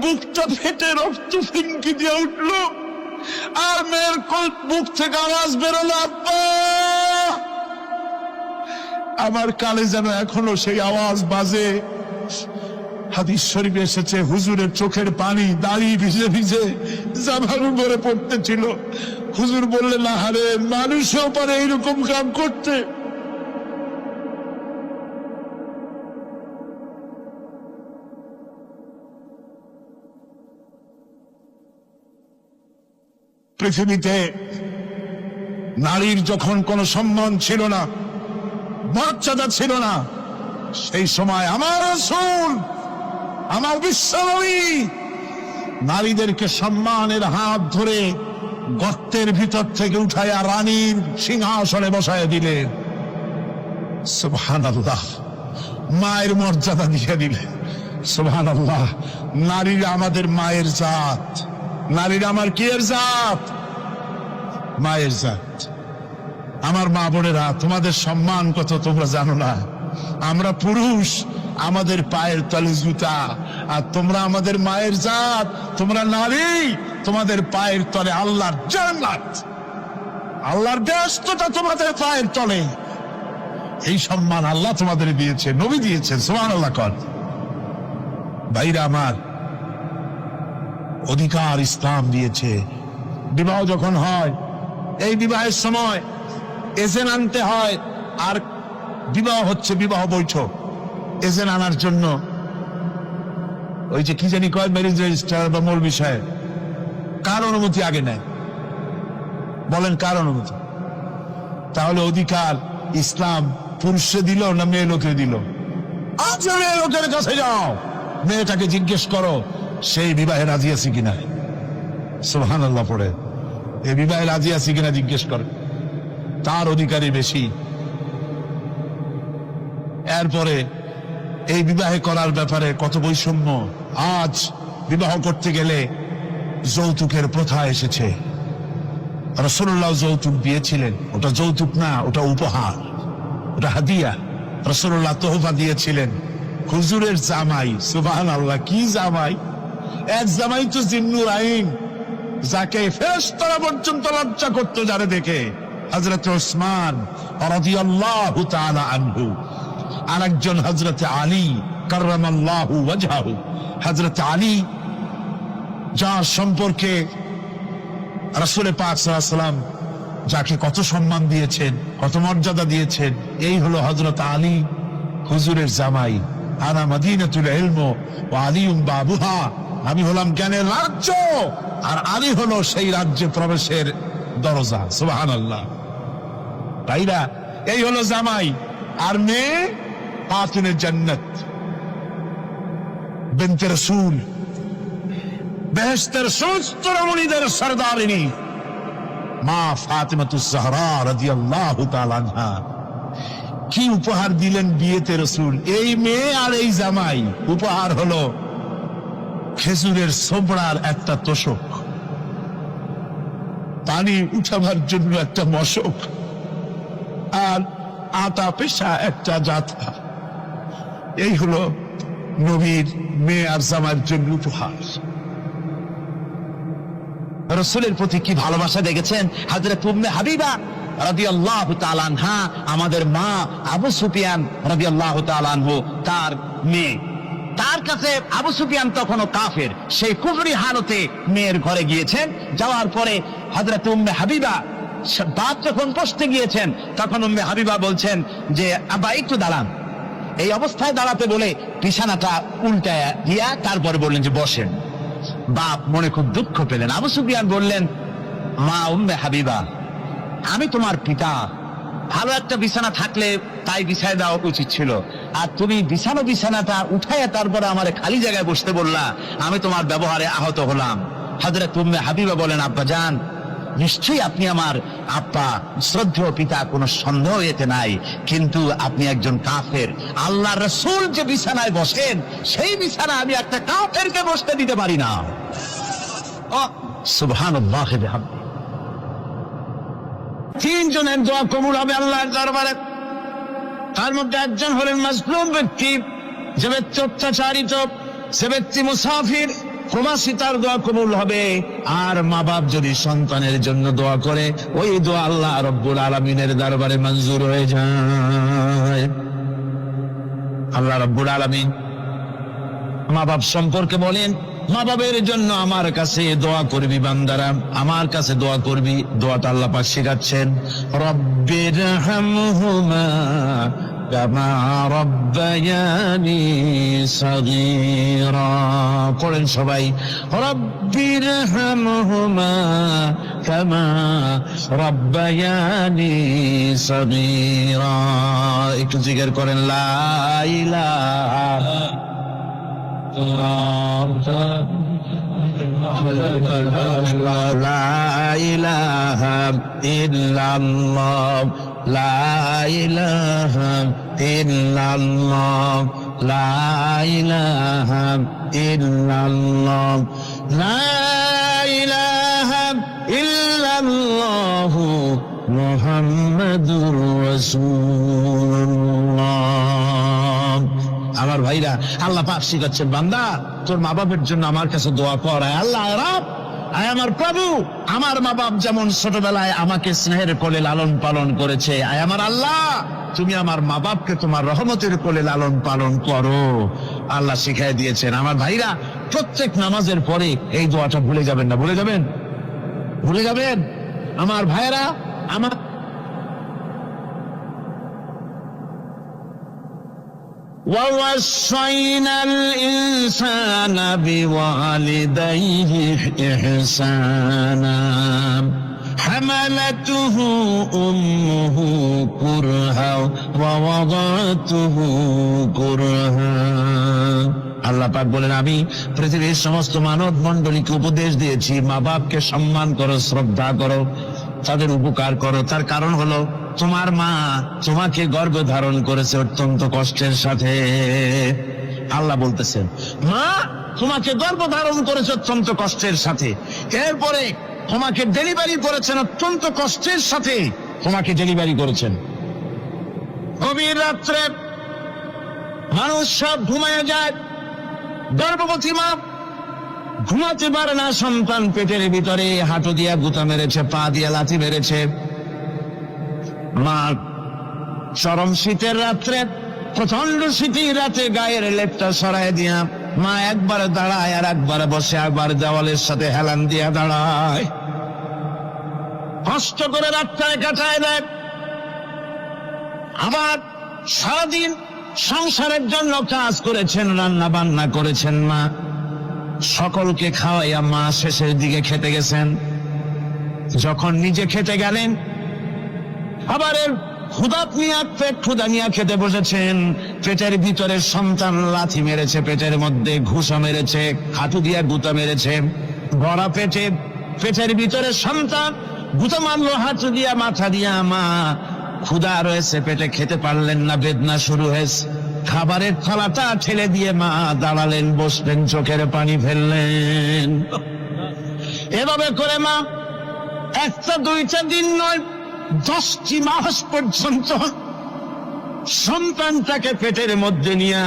বুকটা ফেটে রক্ত ফিনকি দিয়ে উঠলো, আর মেয়ের বুক থেকে আওয়াজ বেরোলো, আব্বা। আমার কানে যেন এখনো সেই আওয়াজ বাজে। হাদিস শরীফে এসেছে, হুজুরের চোখের পানি দাড়ি ভিজে ভিজে জামার উপরে পড়তেছিল। হুজুর বললেন, আরে মানুষও পারে এইরকম কাম করতে। পৃথিবীতে নারীর যখন কোনো সম্মান ছিল না, মর্যাদা ছিল না, সেই সময় আমার রাসূল, আমার বিশ্বনবী নারীদেরকে সম্মানের হাত ধরে গর্তের ভিতর থেকে উঠাইয়া রানীর সিংহাসনে বসায় দিলেন। সুবহানাল্লাহ, মায়ের মর্যাদা দিয়ে দিলেন। সুবহানাল্লাহ, নারীরা আমাদের মায়ের জাত। নারীরা আমার কি এর জাত? মায়ের জাত। আমার মা বোনেরা, তোমাদের সম্মান কত তোমরা জানো না। আমরা পুরুষ, আমাদের পায়ের তলে জুতা, আর তোমরা আমাদের মায়ের জাত। তোমরা নারী, তোমাদের পায়ের তলে আল্লাহর জান্নাত, আল্লাহর ব্যস্ততা তোমাদের পায়ের তলে। এই সম্মান আল্লাহ তোমাদের দিয়েছে, নবী দিয়েছেন। সুবহানাল্লাহ কর। ভাইরা আমার, অধিকার ইসলাম দিয়েছে। বিবাহ যখন হয়, এই বিবাহের সময় এজেন্ট আনতে হয়। আর বিবাহ হচ্ছে বিবাহ বৈঠক। এজেন্ট আনার জন্য ওই যে কি জানি কয়, ম্যারেজ রেজিস্ট্রার বা মৌলবি সাহেব, কার অনুমতি আগে নেয়? বলেন কার অনুমতি? তাহলে অধিকার ইসলাম পুরুষে দিল না মেয়ে লোকে দিল? আজ মেয়ে লোকের কাছে যাও, মেয়েটাকে জিজ্ঞেস করো সেই বিবাহে রাজি আছে কিনা। সুবহানাল্লাহ পড়ে, এই বিবাহে রাজি আছে কিনা জিজ্ঞেস করে, তার অধিকারই বেশি। এরপরে এই বিবাহে করার ব্যাপারে কত বৈষম্য। আজ বিবাহ করতে গেলে যৌতুকের প্রথা এসেছে। রাসূলুল্লাহ যৌতুক দিয়েছিলেন, ওটা যৌতুক না, ওটা উপহার, ওটা হাদিয়া। রাসূলুল্লাহ তোহফা দিয়েছিলেন হুজুরের জামাই। সুবহানাল্লাহ, কি জামাই! এক জামাই তো জিন্নুর আইন, যাকে ফেরেশতারা পর্যন্ত লজ্জা করত যারে দেখে, হযরত ওসমান রাদিয়াল্লাহু তাআলা আনহু। আর একজন হযরত আলী কাররামাল্লাহু ওয়াজহাহু। হযরত আলী, যার সম্পর্কে রাসূল পাক সাল্লাল্লাহু আলাইহি ওয়াসাল্লাম যাকে কত সম্মান দিয়েছেন, কত মর্যাদা দিয়েছেন, এই হলো হযরত আলী, হুজুরের জামাই। আনা মাদিনাতুল ইলম ওয়া আলিউম বাবুহা। আমি হলাম জ্ঞানের রাজ্য, আর আলী হলো সেই রাজ্যে প্রবেশের দরজা। সুবহানাল্লাহ। ভাইরা, এই হলো জামাই। আর মেয়ে ফাতিমে জান্নাত, বিনতে রাসূল, বেহেশতের সমস্ত রমণীদের সরদারিনী মা ফাতিমাতুজ জাহরা রাদিয়াল্লাহু তাআলা আনহা। কি উপহার দিলেন বিয়েতে রাসূল! এই মেয়ে আর এই জামাই। উপহার হলো খেজুরের ছোবড়ার একটা তোশক, পানি উঠাবার জন্য একটা মশক, আর আতা পেশা একটা জাতা। এই হলো নবীর মেয়ে আর জামাইয়ের জন্য উপহার। রাসূলের প্রতি কি ভালোবাসা দেখেছেন হযরত উম্মে হাবিবা রাদিয়াল্লাহু তাআলা আনহা, আমাদের মা আবু সুফিয়ান রাদিয়াল্লাহু তাআলা আনহু, তার মেয়ে। তার কাছে আবু সুফিয়ান তখনও কাফের, সেই কুফরি হালতে মেয়ের ঘরে গিয়েছেন। যাওয়ার পরে হযরত উম্মে হাবিবা বাপ যখন বসতে গিয়েছেন তখন উম্মে হাবিবা বলছেন যে আব্বা একটু দাঁড়ান। এই অবস্থায় দাঁড়াতে বলে বিছানাটা উল্টায় দিয়া তারপরে বললেন যে বসেন। বাপ মনে খুব দুঃখ পেলেন। আবু সুফিয়ান বললেন, মা উম্মে হাবিবা, আমি তোমার পিতা, ভালো একটা বিছানা থাকলে তাই বিছায় দেওয়া উচিত ছিল, আর তুমি বিছানাটা উঠাইয়া তারপরে আমার খালি জায়গায় বসতে বললা, আমি তোমার ব্যবহারে আহত হলাম। হযরত উম্মে হাবিবা বলেন, আব্বা জান, নিশ্চয়ই আপনি আমার আব্বা, শ্রদ্ধেয় পিতা, কোনো সন্দেহ এতে নাই, কিন্তু আপনি একজন কাফের। আল্লাহ রাসূল যে বিছানায় বসেন সেই বিছানা আমি একটা কাফেরকে বসতে দিতে পারি না। সুবহানাল্লাহ। তিনজনের দোয়া কবুল হবে আল্লাহর দরবারে। তার মধ্যে একজন হলেন মাজলুম ব্যক্তি, যে ব্যক্তি অত্যাচারিত, সে ব্যক্তি মুসাফির, প্রবাসী, তার দোয়া কবুল হবে। আর মা বাপ যদি সন্তানের জন্য দোয়া করে, ওই দোয়া আল্লাহ রব্বুল আলামিনের দরবারে মঞ্জুর হয়ে যায়। আল্লাহ রব্বুল আলামিন মা বাপ সম্পর্কে বলেন, মা বাবের জন্য আমার কাছে দোয়া করবি বান্দারা, আমার কাছে দোয়া করবি। দোয়াটা আল্লাহ পাক শেখাচ্ছেন, রব্বিরহামহুমা কামা রব্বায়ানি সাগীরা। পড়েন সবাই, রব্বিরহামহুমা কামা রব্বায়ানি সাগীরা। একটু জিকির করেন, লা ইলাহা লা ইলাহা ইল্লাল্লাহ, লা ইলাহা ইল্লাল্লাহ, লা ইলাহা ইল্লাল্লাহ, লা ইলাহা ইল্লাল্লাহু মুহাম্মাদুর রাসূলুল্লাহ। আমার ভাইরা, আল্লাহ পাক শিখাচ্ছেন, বান্দা তোর মা বাপের জন্য আমার কাছে দোয়া কর। আল্লাহ রব, আয় আমার প্রভু, আমার মা বাপ যেমন ছোটবেলায় আমাকে স্নেহের কোলে লালন পালন করেছে, আয় আমার আল্লাহ, তুমি আমার মা বাপকে তোমার রহমতের কোলে লালন পালন করো। আল্লাহ শিখাই দিয়েছেন। আমার ভাইরা, প্রত্যেক নামাজের পরে এই দোয়াটা ভুলে যাবেন না। ভুলে যাবেন? ভুলে যাবেন? আমার ভাইরা, আমার وَوَصَّيْنَا الْإِنسَانَ بِوَالِدَيْهِ إِحْسَانًا حَمَلَتْهُ أُمُّهُ كُرْهًا وَوَضَعَتْهُ كُرْهًا। আল্লাহ পাক বলেন, আমি পৃথিবীর সমস্ত মানব মণ্ডলীকে উপদেশ দিয়েছি, মা বাপকে সম্মান করো, শ্রদ্ধা করো, তাদের উপকার করো। তার কারণ হলো, তোমার মা তোমাকে গর্ভে ধারণ করেছে অত্যন্ত কষ্টের সাথে। আল্লাহ বলতেছেন, মা তোমাকে গর্ভ ধারণ করেছে অত্যন্ত কষ্টের সাথে, এরপরে তোমাকে ডেলিভারি করেছেন অত্যন্ত কষ্টের সাথে, তোমাকে ডেলিভারি করেছেন। গভীর রাত্রে মানুষ সব ঘুমায় যায়, গর্ভবতী মা ঘুমাতে পারে না। সন্তান পেটের ভিতরে হাঁটু দিয়া গুতা মেরেছে, পা দিয়া লাথি মেরেছে। মা চরম শীতের রাত্রে, প্রচন্ড শীতের রাতে গায়ের লেপটা সরাই দিয়া মা একবার দাঁড়ায়, আর একবার বসে, একবার দেওয়ালের সাথে হেলান দিয়া দাঁড়ায়, কষ্ট করে রাতটায় কাটায় দেয়। আবার সারাদিন সংসারের জন্য কাজ করেছেন, রান্না বান্না করেছেন মা, সকলকে খাওয়াইয়া মা শেষের দিকে খেতে গেছেন। যখন নিজে খেতে গেলেন, আবার ক্ষুধা নিয়ে খেতে বসেছেন। পেটের ভিতরে সন্তান লাথি মেরেছে, পেটের মধ্যে ঘুষা মেরেছে, হাঁটু দিয়া গুতা মেরেছে। ভরা পেটে, পেটের ভিতরে সন্তান গুতা মারলো হাঁটু দিয়া, মাথা দিয়া। মা ক্ষুধা রয়েছে, পেটে খেতে পারলেন না, বেদনা শুরু হয়েছে। খাবারের থালাটা ঠেলে দিয়ে মা দাঁড়ালেন, বসলেন, চোখের পানি ফেললেন। এভাবে করে মা একটা দুইটা দিন নয়, 10টি মাস পর্যন্ত সন্তানটাকে পেটের মধ্যে নিয়ে,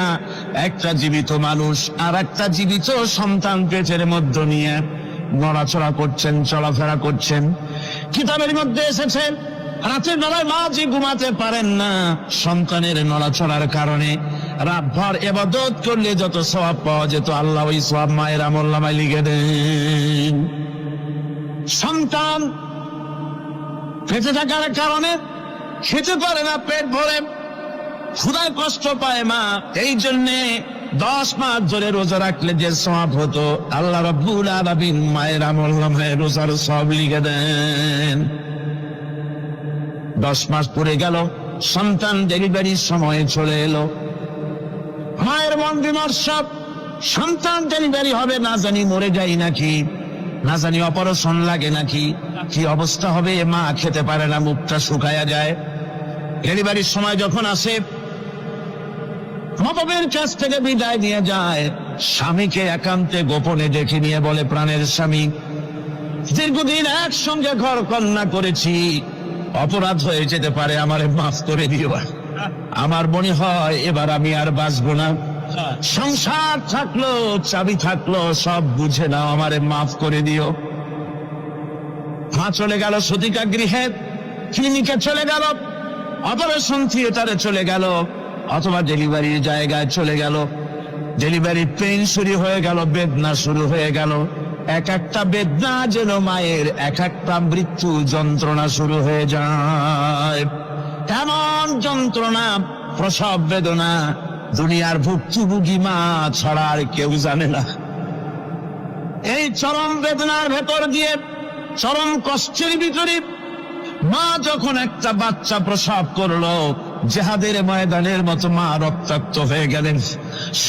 একটা জীবিত মানুষ আর একটা জীবিত সন্তান পেটের মধ্যে নিয়ে নড়াচড়া করছেন, চলাফেরা করছেন। কিতাবের মধ্যে এসেছেন, রাতের বেলায় মা যে ঘুমাতে পারেন না, সন্তানের নড়াচড়ার কারণে। রাতভর ইবাদত করলে যত সওয়াব পাওয়া যেত, আল্লাহ ওই সওয়াব মায়ের আমলনামায় লিখে দেন। সন্তান বেঁচে থাকার কারণে খেতে পারে না, পেট ভরে, ক্ষুধায় কষ্ট পায় মা। এই জন্যে 10 মাস ধরে রোজা রাখলে যে সওয়াব হতো, আল্লাহ রাব্বুল আলামিন মায়ের আমলনামায় রোজার সওয়াব লিখে দেন। 10 মাস পরে গেল, সন্তান ডেলিভারির সময় চলে এলো, মায়ের মন বিমর্ষ, সন্তান ডেলিভারি হবে, না জানি মরে যাই নাকি, না জানি অপারেশন লাগে নাকি, কি অবস্থা হবে। মা খেতে পারে না, মুখটা শুকায়া যায়। ডেলিভারির সময় যখন আসে, নবমের কাছ থেকে বিদায় নিয়ে যায়, স্বামীকে একান্তে গোপনে ডেকে নিয়ে বলে, প্রাণের স্বামী, দীর্ঘদিন একসঙ্গে ঘর কন্যা করেছি, অপরাধ হয়ে যেতে পারে, আমারে মাফ করে দিও। আমার মনে হয় এবার আমি আর বাঁচবো না। সংসার থাকলো, চাবি থাকলো, সব বুঝে নাও, আমারে মাফ করে দিও। মা চলে গেল সতিকা গৃহে, ক্লিনিকে চলে গেল, অপারেশন থিয়েটারে চলে গেল, অথবা ডেলিভারির জায়গায় চলে গেল। ডেলিভারি পেইন শুরু হয়ে গেল, বেদনা শুরু হয়ে গেল। এক একটা বেদনা যেন মায়ের এক একটা মৃত্যু যন্ত্রণা শুরু হয়ে যায়। এমন যন্ত্রণা, প্রসব বেদনা দুনিয়ার ভুক্তভোগী মা ছাড়া আর কেউ জানে না। এই চরম বেদনার ভেতর দিয়ে, চরম কষ্টের ভিতরে মা যখন একটা বাচ্চা প্রসব করলো, জেহাদের ময়দানের মতো মা রক্তাক্ত হয়ে গেলেন,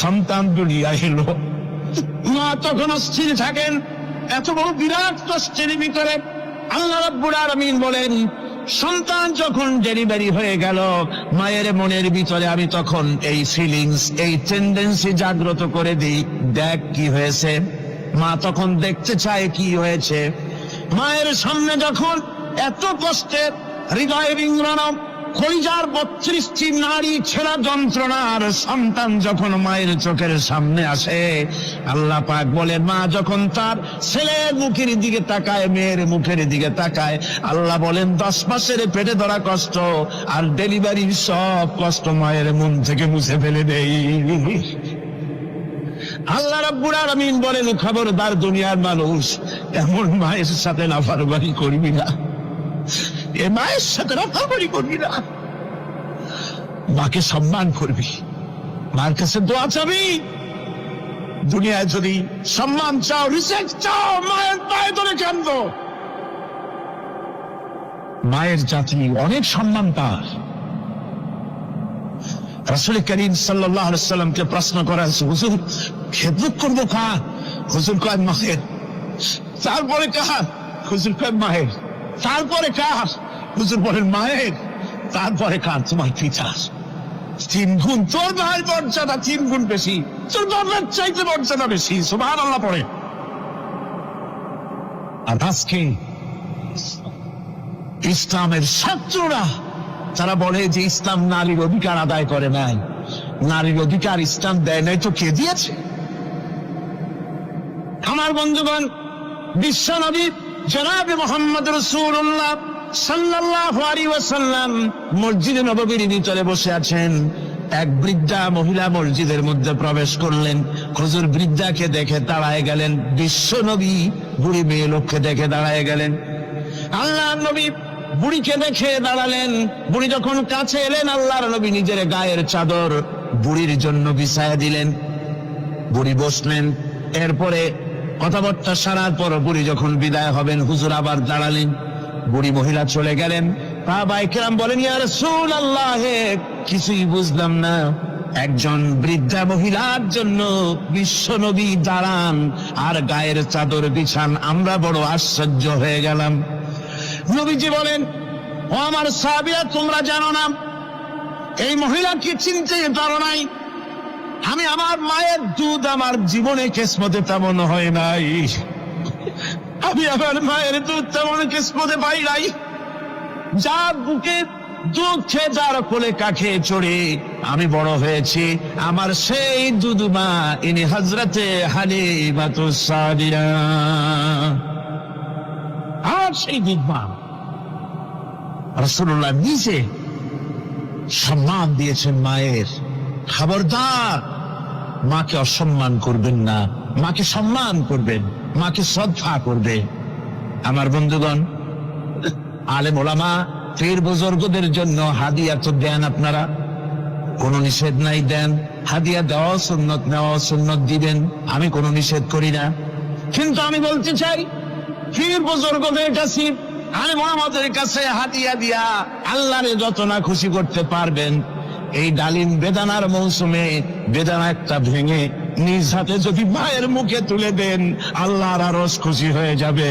সন্তান দুনিয়ায় এলো। মা তখন অস্থির থাকেন, এত বড় বিরাট কষ্টের ভিতরে। আল্লাহ রাব্বুল আলামিন বলেন, সন্তান যখন ডেলিভারি হয়ে গেল, মায়ের মনের ভিতরে আমি তখন এই ফিলিংস, এই টেন্ডেন্সি জাগ্রত করে দিই, দেখ কি হয়েছে। মা তখন দেখতে চায় কি হয়েছে। মায়ের সামনে যখন এত কষ্টের, হৃদয় বিংড়ানো, কলিজার 32টি নাড়ি ছেঁড়া যন্ত্রণার সন্তান যখন মায়ের চোখের সামনে আসে, আল্লাহ পাক বলেন, মা যখন তার ছেলের মুখের দিকে তাকায়, মেয়ের মুখের দিকে তাকায়, আল্লাহ বলেন 10 মাসের পেটে ধরা কষ্ট আর ডেলিভারির সব কষ্ট মায়ের মন থেকে মুছে ফেলে দেই। আল্লাহ রাব্বুল আলামিন বলেন, খবরদার দুনিয়ার মানুষ, এমন মায়ের সাথে নাফরমানি করবি না, এ মায়ের সাথে নাফরমানি করবি না। মাকে সম্মান করবি, মার কাছে দোয়া চাবি। দুনিয়ায় যদি সম্মান চাও, রিসেক্ট চাও, মায়ের পায়ে ধরে কাঁদো। মায়ের জাতি অনেক সম্মান তার। রাসূল করিম সাল্লাল্লাহু আলাইহি ওয়াসাল্লামকে প্রশ্ন করা হয়েছে, হুজুর খেদমত করবো কার? হুজুর কয় মায়ের। তারপরে কার? হুজুর কয় মায়ের। তারপরে কার? হুজুর বলেন মায়ের। তারপরে কার? তোমার পিতার। 3 গুণ। তোর ভাইয়ের মর্যাদা 3 গুণ বেশি, তোর বাবার চাইতে মর্যাদা বেশি। সুবহানাল্লাহ পড়ে। আর আজকে ইসলামের ছাত্ররা তারা বলে যে ইসলাম নারীর অধিকার আদায় করে নাই। নারীর অধিকার ইসলাম দেয় নাই তো কে দিয়েছে? আমার বন্ধুগণ, বিশ্বনবী জনাবে মুহাম্মদ রাসূলুল্লাহ সাল্লাল্লাহু আলাইহি ওয়াসাল্লাম মসজিদে নববীর ভিতরে বসে আছেন। এক বৃদ্ধা মহিলা মসজিদের মধ্যে প্রবেশ করলেন। হুজুর বৃদ্ধাকে দেখে দাঁড়ায় গেলেন, বিশ্বনবী বুড়ি মেয়ে লোককে দেখে দাঁড়ায় গেলেন। আল্লাহর নবী বুড়িকে দেখে দাঁড়ালেন। বুড়ি যখন কাছে এলেন, আল্লাহর নবী নিজের গায়ের চাদর বুড়ির জন্য বিছায়া দিলেন। বুড়ি বসলেন। এরপরে কথাবার্তা সারার পর বুড়ি যখন বিদায় হবেন, হুজুর আবার দাঁড়ালেন। বুড়ি মহিলা চলে গেলেন। সাহাবায়ে কেরাম বলেন, ইয়া রাসূলুল্লাহ, কিছুই বুঝলাম না, একজন বৃদ্ধা মহিলার জন্য বিশ্বনবী দাঁড়ান আর গায়ের চাদর বিছান, আমরা বড় আশ্চর্য হয়ে গেলাম। নবীজি বলেন, ও আমার সাহাবীরা, তোমরা জানো না, এই মহিলাকে চিনতে পারো নাই। আমি আমার মায়ের দুধ আমার জীবনে কিসমতে তেমন হয় নাই। আমি আমার মায়ের দুধ তেমন কিসমতে পাই নাই। যার বুকে দুধ খেয়ে, যার কোলে কাখে চড়ে আমি বড় হয়েছি, আমার সেই দুধ মা, ইনি হযরতে হালিমাতুস সাদিয়া। আর সেই দুধ মা রাসূলুল্লাহ নিজে সম্মান দিয়েছেন মায়ের। খবরদার মাকে অসম্মান করবেন না, মাকে সম্মান করবেন, মাকে শ্রদ্ধা করবে। আমার বন্ধুগণ, আলেম ওলামা পীর বুজুর্গদের জন্য হাদিয়া তো দেন আপনারা, কোনো নিষেধ নাই, দেন। হাদিয়া দেওয়া সুন্নত, নেওয়া সুন্নত, দিবেন, আমি কোনো নিষেধ করি না। কিন্তু আমি বলতে চাই, পীর বুজুর্গদের কাছে, আলেম ওলামাদের কাছে হাদিয়া দিয়া আল্লাহরে যত না খুশি করতে পারবেন, এই ডালিম বেদানার মৌসুমে বেদানা একটা ভেঙে নিজ হাতে যদি মায়ের মুখে তুলে দেন, আল্লাহর আরশ খুশি হয়ে যাবে,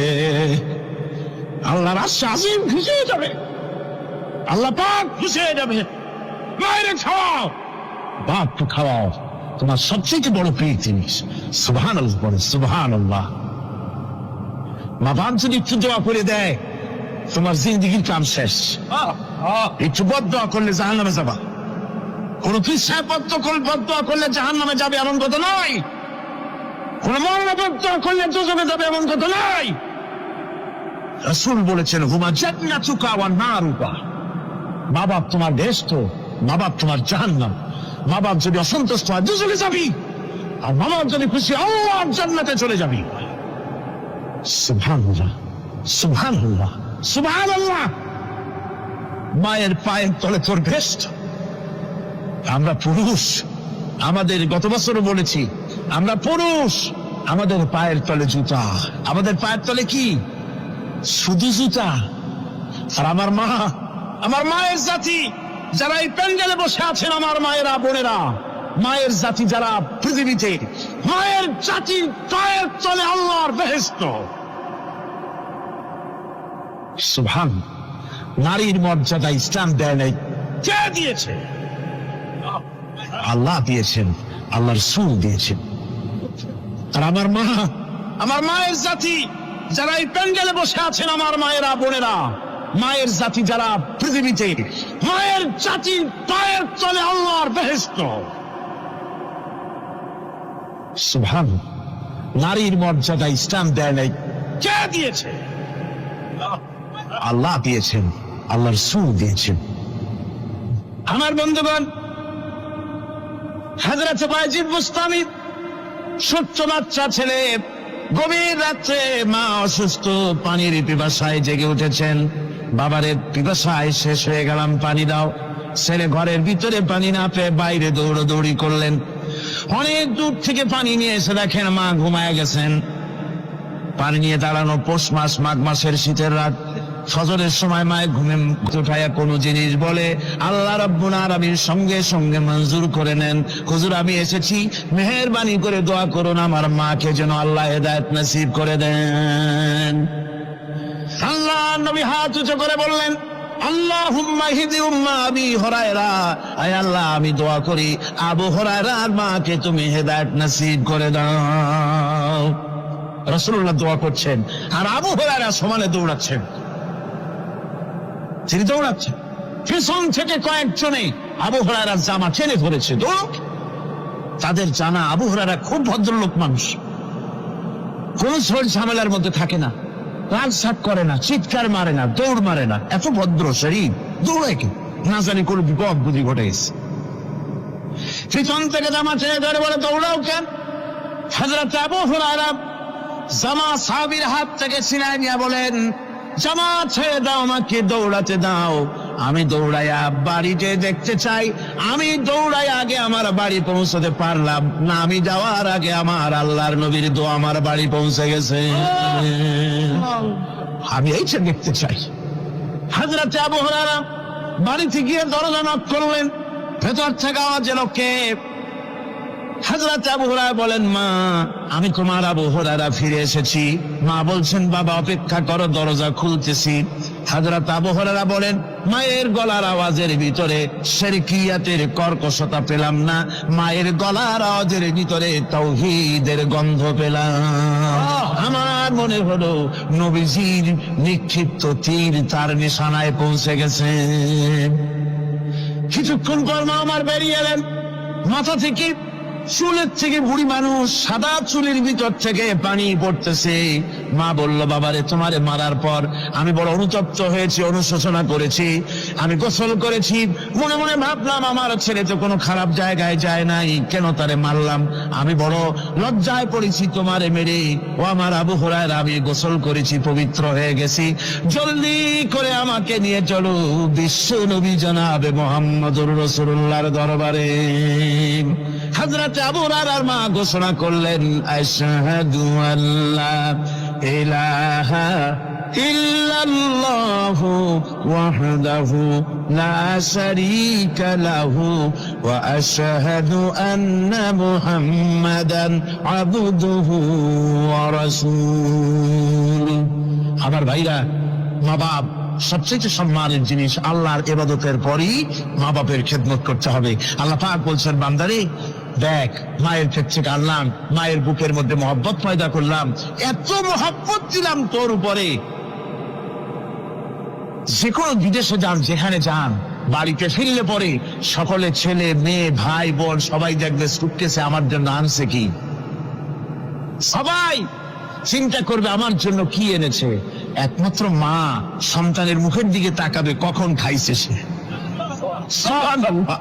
আল্লাহর আশীর্বাদ খুশি হয়ে যাবে, আল্লাহ পাক খুশি হয়ে যাবে। মায়ের খাওয়াও, বাপকে খাওয়াও, তোমার সবচেয়ে বড় প্রিয় জিনিস। সুবহানাল্লাহ বলে, সুবহানাল্লাহ। মা বাপ যদি একটু দোয়া করে দেয়, তোমার জিন্দেগির কাম শেষ। একটু বদদোয়া করলে জাহান্নামে যাবা, কোন পীর সাহেব বদদোয়া করলে জাহান্নামে যাবে এমন কথা নয়, কোন মওলানা বদদোয়া করলে দোজখে যাবে এমন কথা নয়। রাসূল বলেছেন, হুমা জান্নাতুকা ওয়া নারুকা। মা বাপ তোমার বেহেশত, মা বাপ তোমার জাহান্নাম। মা বাপ যদি অসন্তুষ্ট হয়, দোজখে যাবি, আর মা বাপ যদি খুশি, আল্লাহর জান্নাতে চলে যাবি। সুবহানাল্লাহ, সুবহানাল্লাহ, সুবহানাল্লাহ। মায়ের পায়ের তলে তোর বেহেশত। আমরা পুরুষ, আমাদের গত বছরও বলেছি, আমরা পুরুষ, আমাদের পায়ের তলে জুতা, আমাদের পায়ের তলে কি? শুধু জুতা। আর আমার মা, আমার মায়ের জাতি যারা এই প্যান্ডেলে বসে আছেন, আমার মায়েরা, বোনেরা, মায়ের জাতি যারা পৃথিবীতে, মায়ের জাতির পায়ের তলে আল্লাহর বেহেশত। সুবহান। নারীর মর্যাদা ইসলাম দেয় নাই, কে দিয়েছে? আল্লাহ দিয়েছেন, আল্লাহর রাসূল দিয়েছেন। আর আমার মা, আমার মায়ের জাতি যারা এই প্যান্ডেলে বসে আছেন, আমার মায়েরা, বোনেরা, মায়ের জাতি যারা পৃথিবীতে, মায়ের জাতির পায়ের তলে আল্লাহর বেহেশত। সুবহান। নারীর মর্যাদা ইসলাম দেয় নাই, কে দিয়েছে? আল্লাহ দিয়েছেন, আল্লাহর রাসূল দিয়েছেন। আমার বন্ধুগণ, হযরত বায়জিদ বুস্তামি, ছোট্ট বাচ্চা ছেলে, গভীর রাত্রে মা অসুস্থ, পানির পিপাসায় জেগে উঠেছেন। বাবারে, পিপাসায় শেষ হয়ে গেলাম, পানি দাও। ছেলে ঘরের ভিতরে পানি না পেয়ে বাইরে দৌড়াদৌড়ি করলেন। অনেক দূর থেকে পানি নিয়ে এসে দেখেন মা ঘুমায় গেছেন। পানি নিয়ে দাঁড়ানো পৌষ মাস, মাঘ মাসের শীতের রাত। ফজরের সময় মায়ের ঘুমে উঠাইয়া কোনো জিনিস বলে, আল্লাহ রাব্বুল আলামিন সঙ্গে সঙ্গে মঞ্জুর করে নেন। হুজুর, আমি এসেছি, মেহেরবানি করে দোয়া করুন আমার মাকে যেন আল্লাহ হেদায়েত নসিব করে দেন। আল্লাহ নবী হাত উঁচু করে বললেন, আল্লাহুম্মা হিদি উম্মা আবি হুরায়রা। আয় আল্লাহ, আমি দোয়া করি আবু হুরায়রার মাকে তুমি হেদায়েত নসিব করে দাও। রাসূলুল্লাহ দোয়া করছেন, আর আবু হুরায়রা সমানে দৌড়াচ্ছেন। তিনি দৌড়াচ্ছেন, পিছন থেকে কয়েকজনে আবু হুরায়রার জামা টেনে ধরেছে, দৌড়। তাদের জানা আবু হুরায়রা খুব ভদ্রলোক মানুষ, কোন ঝড় ঝামেলার মধ্যে থাকে না, রাগ সাগ করে না, চিৎকার মারে না, দৌড় মারে না, এত ভদ্র শরীর, দৌড়ায় কি? না জানি কোন বিপদ বুদ্ধি ঘটে গেছে। পিছন থেকে জামা টেনে ধরে বলে, দৌড়াও কেন? হযরত আবু হুরায়রা জামা সাহাবীর হাত থেকে ছিনায় নিয়ে বলেন, জামা ছেড়ে দাও, আমাকে দৌড়াতে দাও। আমি দৌড়াইয়া বাড়িতে দেখতে চাই, আমি দৌড়াই আগে আমার বাড়ি পৌঁছতে পারলাম না, আমি যাওয়ার আগে আমার আল্লাহর নবীর দোয়া আমার বাড়ি পৌঁছে গেছে, আমি এইটা দেখতে চাই। হযরত আবু হুরায়রা বাড়িতে গিয়ে দরজা নক করলেন, ভেতর থেকে আওয়াজ এলো, কে? হযরত আবু হুরায়রা বলেন, মা, আমি তোমার আবু হুরায়রা ফিরে এসেছি। মা বলছেন, বাবা অপেক্ষা করো, দরজা খুলতেছি। হযরত আবু হুরায়রা বলেন, মায়ের গলার আওয়াজের ভিতরে শিরকিয়াতের কর্কশতা পেলাম না, মায়ের গলার আওয়াজের ভিতরে তাওহীদের গন্ধ পেলাম। আমার মনে হলো নবীজির নিক্ষিপ্ত তীর তার নিশানায় পৌঁছে গেছে। কিছুক্ষণ পর মা আমার বেরিয়ে এলেন, মাথা থেকে, চুলের থেকে, বুড়ি মানুষ, সাদা চুলের ভিতর থেকে পানি পড়তেছে। মা বলল, বাবারে, তোমারে মারার পর আমি বড় অনুতপ্ত হয়েছি, অনুশোচনা করেছি। আমি গোসল করেছি, মনে মনে ভাবলাম আমার ছেলে তো কোনো খারাপ জায়গায় যায় নাই, কেন তারে মারলাম? আমি বড় লজ্জায় পড়েছি তোমারে মেরে। ও আমার আবু হুরায়রা, আমি গোসল করেছি, পবিত্র হয়ে গেছি, জলদি করে আমাকে নিয়ে চলো বিশ্ব নবী জনাবে মুহাম্মদুর রাসূলুল্লাহর দরবারে। হযরত আবু হুরায়রার মা ঘোষণা করলেন, আশহাদু আল্লা ইলাহা ইল্লাল্লাহু ওয়াহদাহু লা শারীকা লাহু ওয়া আশহাদু আন্না মুহাম্মাদান আবদুহু ওয়া রাসূলুহু। আমার ভাইরা, মা বাপ সবচেয়ে সম্মানের জিনিস। আল্লাহর ইবাদতের পরই মা বাপের খেদমত করতে হবে। আল্লাহ পাক বলছেন, বান্দারে দেখ, মায়ের পেট থেকে আনলাম, মায়ের বুকের মধ্যে মহব্বত পয়দা করলাম, এত মহব্বত দিলাম তোর উপরে, যে কোনো বিদেশে যান, যেখানে যান, বাড়িতে ফিরলে পরে সকলে ছেলে মেয়ে ভাই বোন সবাই দেখবে সুটকেসে আমার জন্য আনছে কি। সবাই চিন্তা করবে আমার জন্য কি এনেছে। একমাত্র মা সন্তানের মুখের দিকে তাকাবে কখন খাইছে সে। সুবহানাল্লাহ,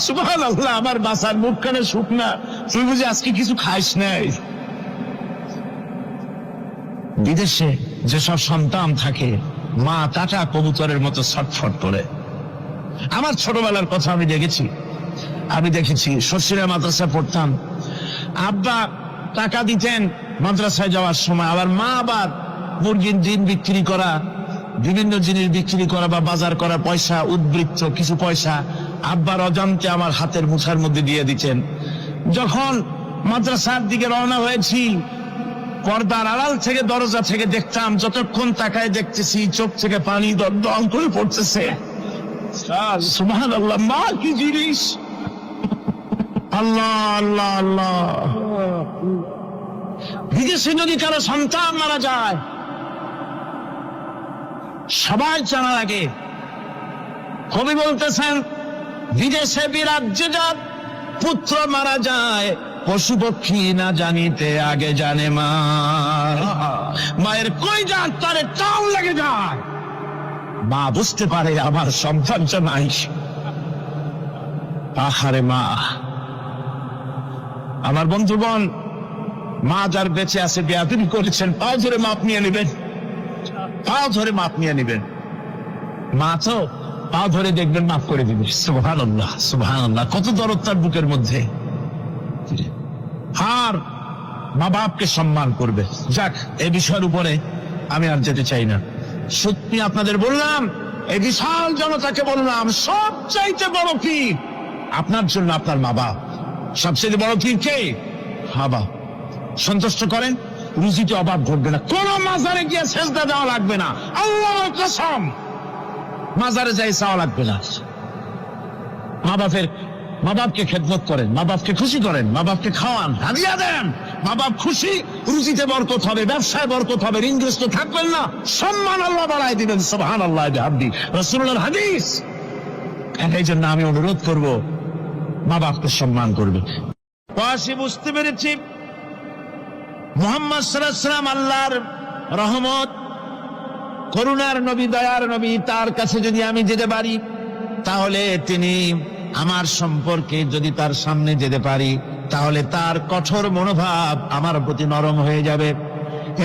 সুবহানাল্লাহ, আমার বাসার মুখখানে শুকনা, তুই বুঝি আজকে কিছু খাইস নাই। বিদেশে যেসব সন্তান থাকে, মা কাটা কবুতরের মতো ছটফট করে। আমার ছোটবেলার কথা আমি দেখেছি শ্বশুরের মাদ্রাসায় পড়তাম, আব্বা টাকা দিতেন মাদ্রাসায় যাওয়ার সময়, আবার মা আবার মুরগির ডিম বিক্রি করা, বিভিন্ন জিনিস বিক্রি করা বা বাজার করা পয়সা, উদ্বৃত্ত কিছু পয়সা আব্বার অজান্তে আমার হাতের মুঠার মধ্যে দিয়ে দিতেন। যখন মাদ্রাসার দিকে রওনা হয়েছি, পর্দার আড়াল থেকে দরজা থেকে দেখতাম, যতক্ষণ তাকায় দেখতেছি চোখ থেকে পানি দরদর করে পড়তেছে। সুবহানাল্লাহ, মা কি জিনিস! আল্লাহ আল্লাহ আল্লাহ। বিদেশে যদি কারো সন্তান মারা যায়, সবাই জানার আগে কবি বলতেছেন, বিদেশে বিরাজ্যে যার পুত্র মারা যায়, পশু পক্ষী না জানিতে আগে জানে মা। মায়ের কই যান তারে টান লেগে যায়, মা বুঝতে পারে আমার সন্তানটা নাই। আহারে মা! আমার বন্ধুগণ, মা যার বেঁচে আছে, বেয়াদবি করেছেন, পাও ধরে মাপ নিয়ে নেবেন, পাও ধরে মাপ নিয়ে নেবেন। মা তো পাও ধরে দেখবেন, মাফ করে দিবে। সুবহানাল্লাহ, সুবহানাল্লাহ, কত দরদ তার বুকের মধ্যে। আর মা বাপকে সম্মান করবে। যাক, এই বিষয়ের উপরে আমি আর যেতে চাই না। সত্যি আপনাদের বললাম, এই বিশাল জনতাকে বললাম, সবচাইতে বড় পীর আপনার জন্য আপনার মা বাপ। সবচেয়ে বড় পীর কে? মা বাপ। সন্তুষ্ট করেন, রুজিতে অভাব ঘটবে না, কোন মাজারে গিয়ে সেজদা দেওয়া লাগবে না, আল্লাহর কসম, মাজারে যাই চাওয়া লাগবে না। মা বাপকে খেদমত করেন, মা বাপকে খুশি করেন, মা বাপকে খাওয়ান, হাদিয়া দেন, মা বাপ খুশি, রুজিতে বরকত হবে, ব্যবসায় বরকত হবে, ঋণগ্রস্ত থাকবেন না, সম্মান আল্লাহ বাড়াই দিবেন। সুবহানাল্লাহ, বিহামদি, রাসূলুল্লাহর হাদিস। এই জন্য আমি অনুরোধ করব, মা বাপকে সম্মান করবে। পাশে বুঝতে পেরেছি মুহাম্মদ সাল্লাল্লাহু আলাইহি ওয়াসাল্লাম আল্লাহর রহমত, করুণার নবী, দয়ার নবী। তার কাছে যদি আমি যেতে পারি, তাহলে তিনি আমার সম্পর্কে, যদি তার সামনে যেতে পারি, তাহলে তার কঠোর মনোভাব আমার প্রতি নরম হয়ে যাবে।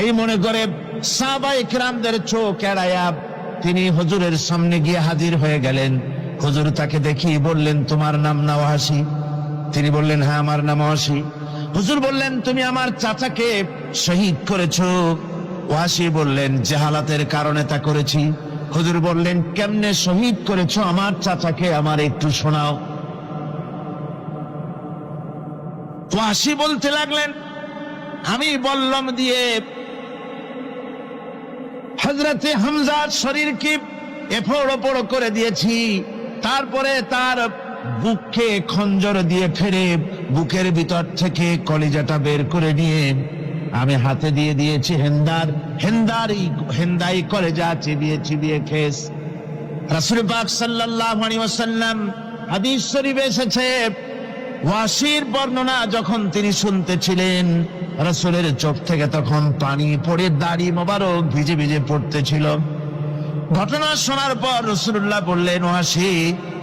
এই মনে করে সাহাবায়ে কেরামদের চোখ এড়ায়া তিনি হুজুরের সামনে গিয়ে হাজির হয়ে গেলেন। হুজুর তাকে দেখি বললেন, তোমার নাম নাওয়াসি? তিনি বললেন, হ্যাঁ, আমার নাম ওয়াসি। হুজুর বললেন, তুমি আমার চাচাকে শহীদ করেছো? ওয়াসি বললেন, জাহালাতের কারণে তা করেছি। হুজুর বললেন, কেমনে শহীদ করেছো আমার চাচাকে, আমার একটু শোনাও। ওয়াসি বলতে লাগলেন, আমি বল্লম দিয়ে হযরতে হামজার শরীরকে এফোড় ওপড় করে দিয়েছি, তারপরে তার বুককে খঞ্জর দিয়ে ফেরে বুকের ভিতর থেকে কলিজাটা বের করে নিয়ে আমি হাতে দিয়ে দিয়েছি হেন্দাই কলেজা চিবিয়ে চিবিয়ে খেস। রাসূল পাক সাল্লাল্লাহু আলাইহি ওয়াসাল্লাম, হাদিস শরীফে এসেছে, ওয়াসির বর্ণনা যখন তিনি শুনতেছিলেন, রাসূলের চোখ থেকে তখন পানি পড়ে দাড়ি মোবারক ভিজে ভিজে পড়তেছিল। ঘটনা শোনার পর রাসূলুল্লাহ বললেন, ওয়াসি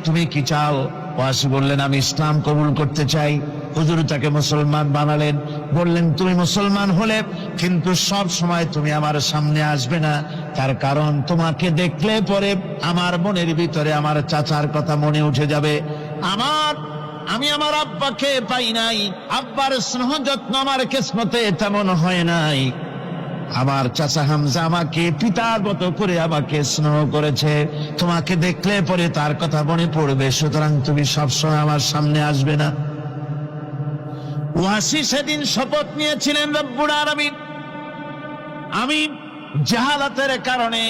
তুমি কি চাও? ওয়াসি বললেন, আমি ইসলাম কবুল করতে চাই। হুজুর তাকে মুসলমান বানালেন। বললেন, তুমি মুসলমান হলে কিন্তু সব সময় তুমি আমার সামনে আসবে না, তার কারণ তোমাকে দেখলে পরে আমার মনের ভিতরে আমার চাচার কথা মনে উঠে যাবে। আমি আমার আব্বাকে পাই নাই, আব্বার স্নেহ যত্ন আমার কিসমতে তেমন হয় নাই। আমার চাচা হামজা আমাকে পিতার মতো করে আমাকে স্নেহ করেছে, তোমাকে দেখলে পরে তার কথা মনে পড়বে, সুতরাং তুমি সবসময় আমার সামনে আসবে না। ওয়াসি সেদিন শপথ নিয়েছিলেন, রব্বুল আলামিন আমি জাহালাতের কারণে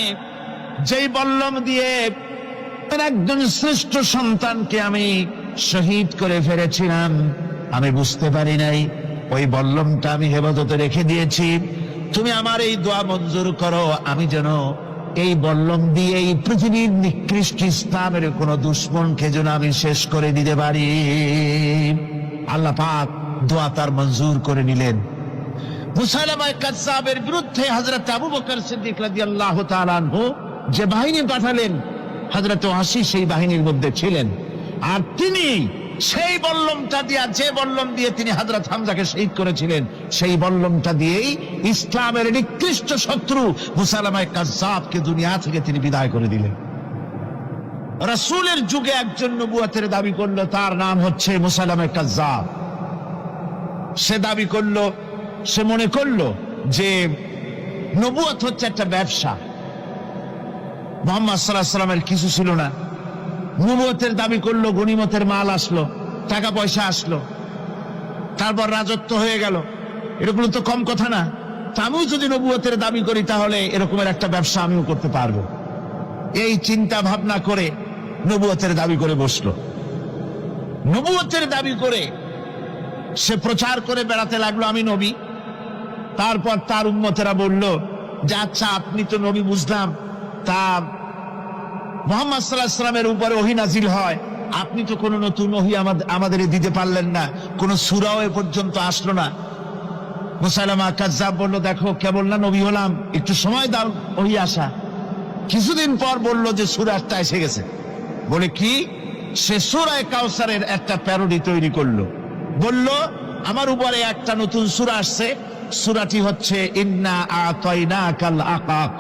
যেই বল্লম দিয়ে একজন শ্রেষ্ঠ সন্তানকে আমি শহীদ করে ফেলেছিলাম, আমি বুঝতে পারি নাই, ওই বল্লমটা আমি হেফাজতে রেখে দিয়েছি। তুমি আমার এই দোয়া মঞ্জুর করো, আমি যেন এই বল্লম দিয়ে এই পৃথিবীর নিকৃষ্ট ইসলামের কোন দুশ্মনকে যেন আমি শেষ করে দিতে পারি। আল্লাহ পাক দোয়া তার মঞ্জুর করে নিলেন। মুসাইলামা কাযযাবের বিরুদ্ধে হযরত আবু বকর সিদ্দিক রাদিয়াল্লাহু তাআলা আনহু যে বাহিনী পাঠালেন, হযরত ওয়াসি সেই বাহিনীর মধ্যে ছিলেন। আর তিনি সেই বল্লমটা দিয়ে, যে বল্লম দিয়ে তিনি হযরত হামজাকে শহীদ করেছিলেন, সেই বল্লমটা দিয়েই ইসলামের নিকৃষ্ট শত্রু মুসাইলামা কাযযাবকে দুনিয়া থেকে তিনি বিদায় করে দিলেন। রাসূলের যুগে একজন নবুয়তের দাবি করলো, তার নাম হচ্ছে মুসাইলামা কাযযাব। সে দাবি করলো, সে মনে করলো যে নবুয়ত হচ্ছে একটা ব্যবসা। মুহাম্মদ সাল্লাল্লাহু আলাইহি ওয়াসাল্লামের কিছু ছিল না, নবুয়তের দাবি করলো, গনিমতের মাল আসলো, টাকা পয়সা আসলো, তারপর রাজত্ব হয়ে গেল, এরকম তো কম কথা না। তা আমিও যদি নবুয়তের দাবি করি তাহলে এরকমের একটা ব্যবসা আমিও করতে পারবো। এই চিন্তা ভাবনা করে নবুয়তের দাবি করে বসলো। নবুয়তের দাবি করে সে প্রচার করে বেড়াতে লাগলো, আমি নবী। তারপর তার উম্মতেরা বলল যে আচ্ছা আপনি তো নবী বুঝলাম, তা মুহাম্মদ সাল্লাল্লাহু আলাইহি ওয়াসাল্লামের উপরে ওহী নাজিল হয়, আপনি তো কোনো নতুন ওহী আমাদের দিতে পারলেন না, কোন সূরাও এ পর্যন্ত আসলো না। মুসাইলামা কাযযাব বলল, দেখো কেবল না নবী হলাম, একটু সময় দাও ওহী আসা। কিছুদিন পর বলল যে সূরাটা এসে গেছে। বলে কি? সে সূরা কাউসারের একটা প্যারোডি তৈরি করলো। বলল আমার উপরে একটা নতুন সূরা আসছে, সূরাটি হচ্ছে ইন্না আতাইনাকাল আকাক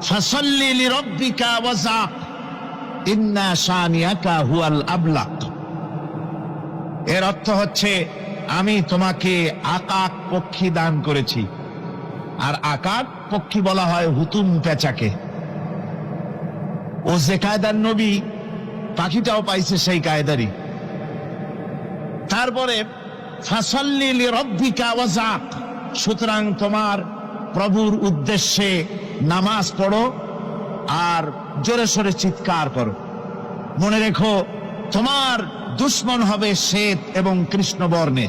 ফাসাল্লি লিরাব্বিকা ওয়াযাক ইন্না শানিয়াকা হুয়াল আবলাক। এর অর্থ হচ্ছে আমি তোমাকে আকাক পক্ষী দান করেছি। আর আকাক পক্ষী বলা হয় হুতুম পেঁচাকে। ও যে কায়দার নবী, পাখিটাও পাইছে সেই কায়দারই। তারপরে ফাসাল্লি লিরাব্বিকা ওয়াযাক, সুতরাং তোমার প্রভুর উদ্দেশ্যে নামাজ পড়ো আর জোরে সোরে চিৎকার করো। মনে রেখো তোমার দুশ্মন হবে শ্বেত এবং কৃষ্ণ বর্ণে।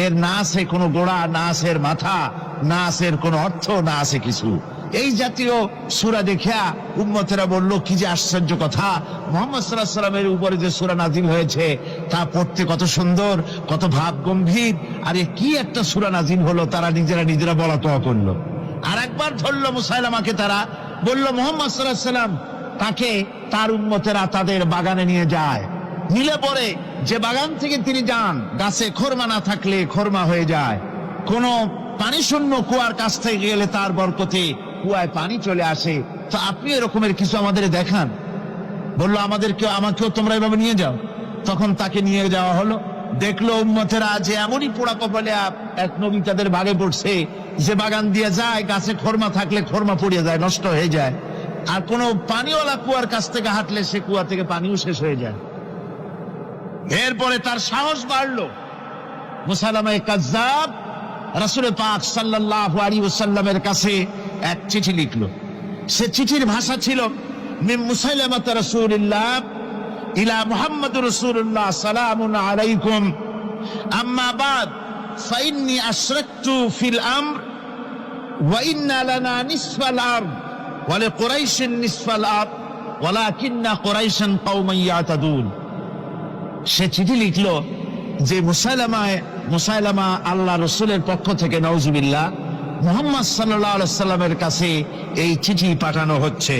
এর না আছে কোনো গোড়া, না আছে এর মাথা, না আছে এর কোনো অর্থ, না আছে কিছু। এই জাতীয় সূরা দেখিয়া উম্মতেরা বলল কি যে আশ্চর্য কথা, মুহাম্মদ সাল্লাল্লাহু আলাইহি ওয়াসাল্লামের উপরে যে সূরা নাজিল হয়েছে তা পড়তে কত সুন্দর, কত ভাব গম্ভীর। আরে কি একটা সূরা নাজিল হলো, তারা নিজেরা বলা তোয়া করলো। আর একবার ধরলো মুসাইলামাকে, তারা বলল মুহাম্মদ সাল্লাল্লাহু আলাইহি ওয়াসাল্লাম তাকে তার উম্মতেরা তাদের বাগানে নিয়ে যায়। নিলে পরে যে বাগান থেকে তিনি যান, গাছে খরমা না থাকলে খরমা হয়ে যায়। কোন পানি শূন্য কুয়ার কাছ থেকে গেলে তার বরকতে কুয়ায় পানি চলে আসে। তো আপনি এরকমের কিছু আমাদের দেখান। বললো আমাকেও তোমরা এভাবে নিয়ে যাও। তখন তাকে নিয়ে যাওয়া হলো। দেখলো উম্মতেরা যে এমনই পোড়া কপালে এক নবী তাদের ভাগে পড়ছে, যে বাগান দিয়ে যায়, গাছে খরমা থাকলে খরমা পড়িয়ে যায়, নষ্ট হয়ে যায়। আর কোন পানিওয়ালা কুয়ার কাছ থেকে হাঁটলে সে কুয়া থেকে পানিও শেষ হয়ে যায়। এরপরে তার সাহস বাড়লো। মুসাইলামা কাযযাব রাসূল পাক সাল্লাল্লাহু আলাইহি ওয়াসাল্লামের কাছে এক চিঠি লিখলো। সে চিঠির ভাষা ছিল মিন মুসাইলামাত রাসূলিল্লাহ ইলা মুহাম্মাদুর রাসূলুল্লাহ সালামুন আলাইকুম আম্মা বাদ ফাইন্নী আশরাকতু ফিল আমর ওয়া ইন্না লানা নিসফাল আরদ ওয়া লিকুরাইশিন নিসফাল আরদ ওয়ালাকিন্না কুরাইশান কওমান ইয়াতাদুন। সে চিঠি লিখলো যে মুসাইলামা আল্লাহ রসুলের পক্ষ থেকে, নাউজুবিল্লাহ, মুহাম্মদ সাল্লাল্লাহু আলাইহি সাল্লামের কাছে এই চিঠি পাঠানো হচ্ছে।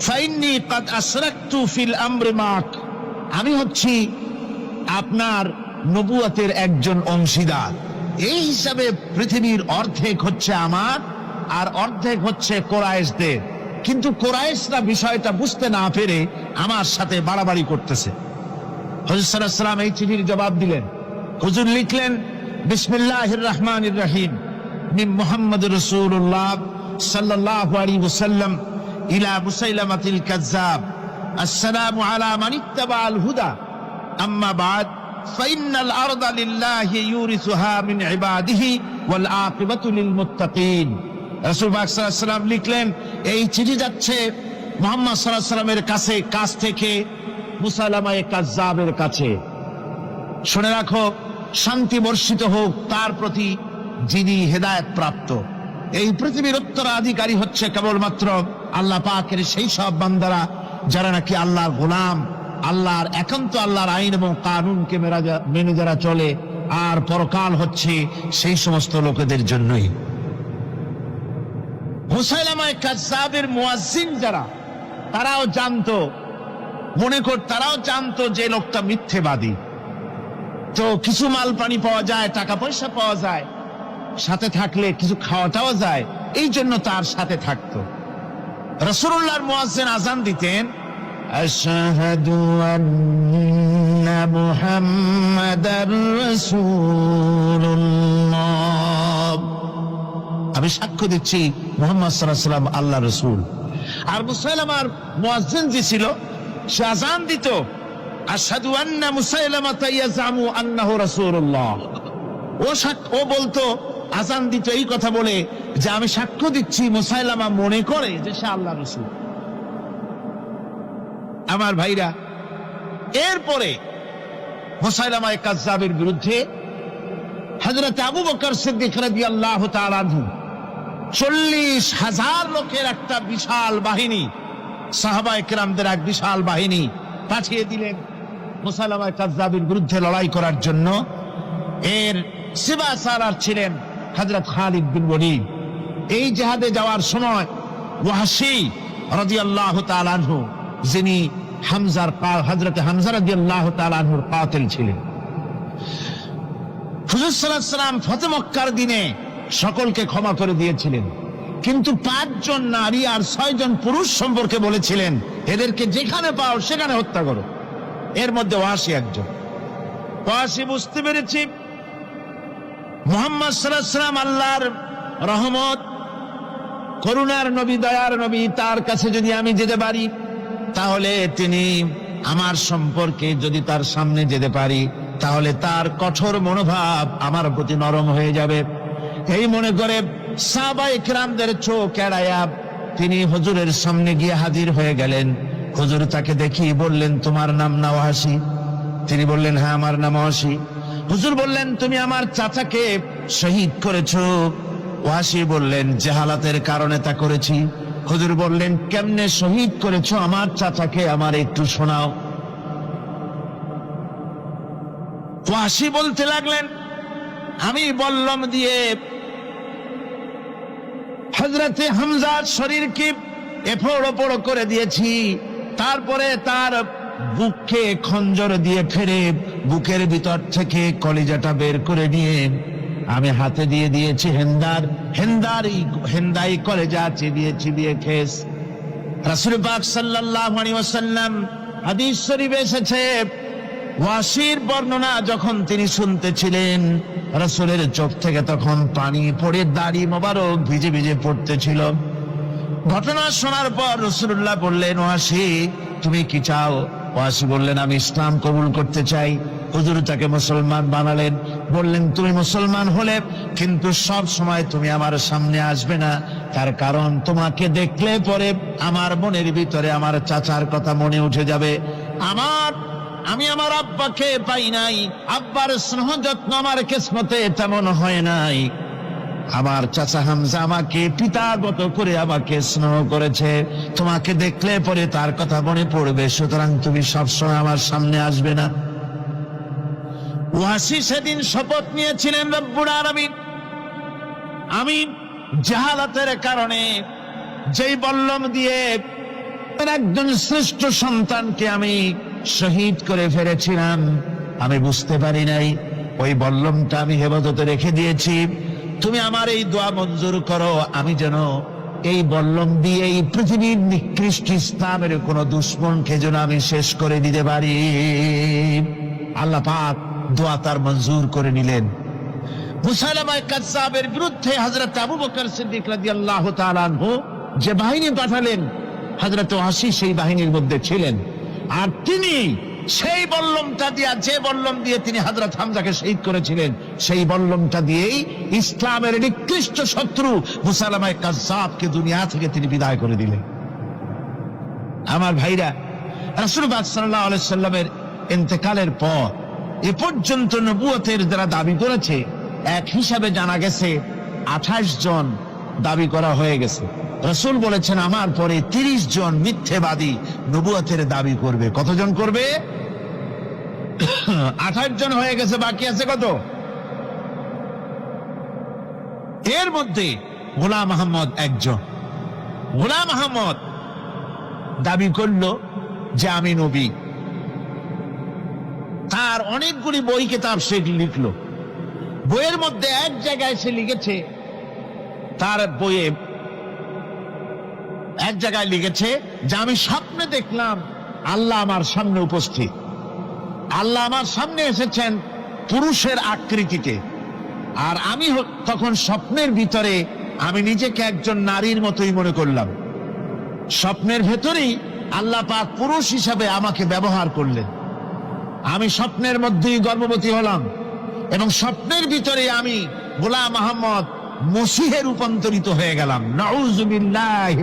ফাইন্নী কাদ আশরাকতু ফিল আমরি মাক, আমি হচ্ছি আপনার নবুয়তের একজন অংশীদার। এই হিসাবে পৃথিবীর অর্ধেক হচ্ছে আমার আর অর্ধেক হচ্ছে কোরাইশদের, কিন্তু কোরাইশরা বিষয়টা বুঝতে না পেরে আমার সাথে বাড়াবাড়ি করতেছে। হুজুর সাল্লাল্লাহু আলাইহি ওয়াসাল্লাম এই চিঠির জবাব দিলেন। হুজুর লিখলেন, বিসমিল্লাহির রহমানির রহিম, মিন মুহাম্মদুর রাসূলুল্লাহ সাল্লাল্লাহু আলাইহি ওয়াসাল্লাম ইলা মুসাইলামাতিল কাজ্জাব, আসসালামু আলা মান ইত্তাবাআল হুদা, আম্মা বাদ, ফাইন্নাল আরদা লিল্লাহি ইউরিসুহা মিন ইবাদিহি ওয়াল আকিবাতু লিল মুত্তাকিন। রাসূল পাক সাল্লাল্লাহু আলাইহি ওয়াসাল্লাম লিখলেন, এই চিঠি যাচ্ছে মুহাম্মদ সাল্লাল্লাহু আলাইহি ওয়াসাল্লামের কাছ থেকে মুসাইলামায়ে কাজ্জাবের কাছে। শুনে রাখো, শান্তি বর্ষিত হোক তার প্রতি যিনি হেদায়েত প্রাপ্ত। এই পৃথিবীর উত্তরাধিকারী হচ্ছে কেবলমাত্র আল্লাহ পাকের সেই সব বান্দারা যারা নাকি আল্লাহর গোলাম, আল্লাহর একান্ত আল্লাহর আইন এবং কানুনকে মেনে যারা চলে, আর পরকাল হচ্ছে সেই সমস্ত লোকেদের জন্যই। মুসাইলামায়ে কাজ্জাবের মুয়াজ্জিন যারা, তারাও জানতো, তারাও জানতো যে লোকটা মিথ্যেবাদী। তো কিছু মাল পানি পাওয়া যায়, টাকা পয়সা পাওয়া যায়, সাথে থাকলে কিছু খাওয়াটাও যায়, এই জন্য তার সাথে থাকতো। রাসূলুল্লাহর মুয়াজ্জিন আযান দিতেন, আশহাদু আন্না মুহাম্মাদার রাসূলুল্লাহ, আমি সাক্ষ্য দিচ্ছি মুহাম্মদ সাল্লাল্লাহু আলাইহি ওয়াসাল্লাম আল্লাহর রাসূল। আর মুসাইলামার মুয়াজ্জিন যে ছিল, সে আযান দিত, আশহাদু আন্না মুসাইলামাতা ইয়াজামু আন্নাহু রাসূলুল্লাহ। ও বলতো, আযান দিত এই কথা বলে যে আমি সাক্ষ্য দিচ্ছি মুসাইলামা মনে করে যে সে আল্লাহর রাসূল। আমার ভাইরা, এরপরে মুসাইলামায়ে কাজ্জাবের বিরুদ্ধে হযরত আবু বকর সিদ্দিক রাদিয়াল্লাহু তাআলা আনহু 40,000 লোকের একটা বিশাল বাহিনী, সাহাবায়ে কেরামদের এক বিশাল বাহিনী পাঠিয়ে দিলেন মুসাইলামায়ে কাজ্জাবের বিরুদ্ধে লড়াই করার জন্য। এর সিবাসারার ছিলেন হযরত খালিদ বিন ওয়ালিদ। এই জিহাদে যাওয়ার সময় ওয়াহশী রাদিয়াল্লাহু তাআলা আনহু, যিনি হযরত হামজা রাদিয়াল্লাহু তাআলা আনহুর কাতিল ছিলেন। হুজুর সাল্লাল্লাহু আলাইহি ওয়াসাল্লাম ফতহ মক্কার দিনে সকলকে ক্ষমা করে দিয়েছিলেন, কিন্তু 5 জন নারী আর 6 জন পুরুষ সম্পর্কে বলেছিলেন, এদেরকে যেখানে পাও সেখানে হত্যা করো। এর মধ্যে ওয়াহশী একজন। ওয়াহশী বুঝতে পেরেছি মুহাম্মদ সাল্লাল্লাহু আলাইহি ওয়াসাল্লাম আল্লাহর রহমত, করুণার নবী, দয়ার নবী, তার কাছে যদি আমি যেতে পারি তাহলে তিনি আমার সম্পর্কে, যদি তার সামনে যেতে পারি তাহলে তার কঠোর মনোভাব আমার প্রতি নরম হয়ে যাবে। এই মনে করে সাহাবায়ে কেরামদের চোখ এড়ায়া তিনি হুজুরের সামনে গিয়ে হাজির হয়ে গেলেন। হুজুর তাকে দেখি বললেন, তোমার নাম না ওয়াহশী? তিনি বললেন, হ্যাঁ আমার নাম ওয়াহশী। হুজুর বললেন, তুমি আমার চাচাকে শহীদ করেছো? ওয়াহশী বললেন, জাহালাতের কারণে তা করেছি। হুজুর বললেন, কেমনে শহীদ করেছো আমার চাচাকে, আমার একটু শোনাও। ওয়াহশী বলতে লাগলেন, আমি বল্লম দিয়ে হযরতে হামজার শরীরকে এফোড় ওপড় করে দিয়েছি, তারপরে তার বুককে খঞ্জর দিয়ে ফেরে বুকের ভিতর থেকে কলিজাটা বের করে নিয়ে আমি হাতে দিয়ে দিয়েছি হেন্দাই কলেজা চিবিয়ে খেস। রাসূল পাক সাল্লাল্লাহু আলাইহি ওয়াসাল্লাম, হাদিস শরীফে এসেছে, ওয়াহশীর বর্ণনা যখন তিনি শুনতেছিলেন, রাসূলের চোখ থেকে তখন পানি পড়ে দাড়ি মোবারক ভিজে ভিজে পড়তেছিল। ঘটনা শোনার পর রাসূলুল্লাহ বললেন, ওয়াহশী তুমি কি চাও? ওয়াহশী বললেন, আমি ইসলাম কবুল করতে চাই। হুজুর তাকে মুসলমান বানালেন। বললেন, তুমি মুসলমান হলে কিন্তু সব সময় তুমি আমার সামনে আসবে না, তার কারণ তোমাকে দেখলে পরে আমার মনের ভিতরে আমার চাচার কথা মনে উঠে যাবে। আমি আমার আব্বাকে পাই নাই, আব্বার স্নেহ যত্ন আমার কিসমতে তেমন হয় নাই। আমার চাচা হামজা আমাকে পিতাগত করে আমাকে স্নেহ করেছে, তোমাকে দেখলে পরে তার কথা মনে পড়বে, সুতরাং তুমি সবসময় আমার সামনে আসবে না। ওয়াহশী সেদিন শপথ নিয়েছিলেন, রব্বুল আলামিন আমি জাহালাতের কারণে যেই বল্লম দিয়ে একজন শ্রেষ্ঠ সন্তানকে আমি শহীদ করে ফেলেছিলাম, আমি বুঝতে পারি নাই ওই বল্লমটা আমি হেফাজতে রেখে দিয়েছি। তুমি আমার এই দোয়া মঞ্জুর করো, আমি যেন এই বল্লম দিয়ে এই পৃথিবীর নিকৃষ্ট ইসলামের কোন দুশ্মনকে যেন আমি শেষ করে দিতে পারি। আল্লাহ পাক দোয়া তার মঞ্জুর করে নিলেন। মুসাইলামা কাযযাবের বিরুদ্ধে হযরত আবু বকর সিদ্দিক রাদিয়াল্লাহু তাআলা আনহু যে বাহিনী পাঠালেন, হযরত ওয়াসি সেই বাহিনীর মধ্যে ছিলেন। আর তিনি সেই বল্লমটা দিয়া, যে বল্লম দিয়ে তিনি হযরত হামজাকে শহীদ করেছিলেন, সেই বল্লমটা দিয়েই ইসলামের নিকৃষ্ট শত্রু মুসাইলামা কাযযাবকে দুনিয়া থেকে তিনি বিদায় করে দিলেন। আমার ভাইরা, রাসূলুল্লাহ সাল্লাল্লাহু আলাইহি সাল্লামের ইন্তেকালের পর এ পর্যন্ত নবুয়তের যারা দাবি করেছে, এক হিসাবে জানা গেছে 28 জন দাবি করা হয়ে গেছে। রাসূল বলেছেন আমার পরে 30 জন মিথ্যেবাদী নবুয়তের দাবি করবে। কতজন করবে? 28 জন হয়ে গেছে, বাকি আছে কত? এর মধ্যে গোলাম আহমদ একজন। গোলাম আহমদ দাবি করল যে আমি নবী। তার অনেকগুলি বই কিতাব সে লিখলো। বইয়ের মধ্যে এক জায়গায় সে লিখেছে, তার বইয়ে এক জায়গায় লিখেছে যে আমি স্বপ্নে দেখলাম আল্লাহ আমার সামনে উপস্থিত। আল্লাহ আমার সামনে এসেছেন পুরুষের আকৃতিতে, আর আমি তখন স্বপ্নের ভিতরে আমি নিজেকে একজন নারীর মতোই মনে করলাম। স্বপ্নের ভেতরেই আল্লাহ পাক পুরুষ হিসাবে আমাকে ব্যবহার করলেন। আমি স্বপ্নের মধ্যেই গর্ভবতী হলাম এবং স্বপ্নের ভিতরে আমি গোলাম আহমদ মসিহে রূপান্তরিত হয়ে গেলাম। নাউযুবিল্লাহ।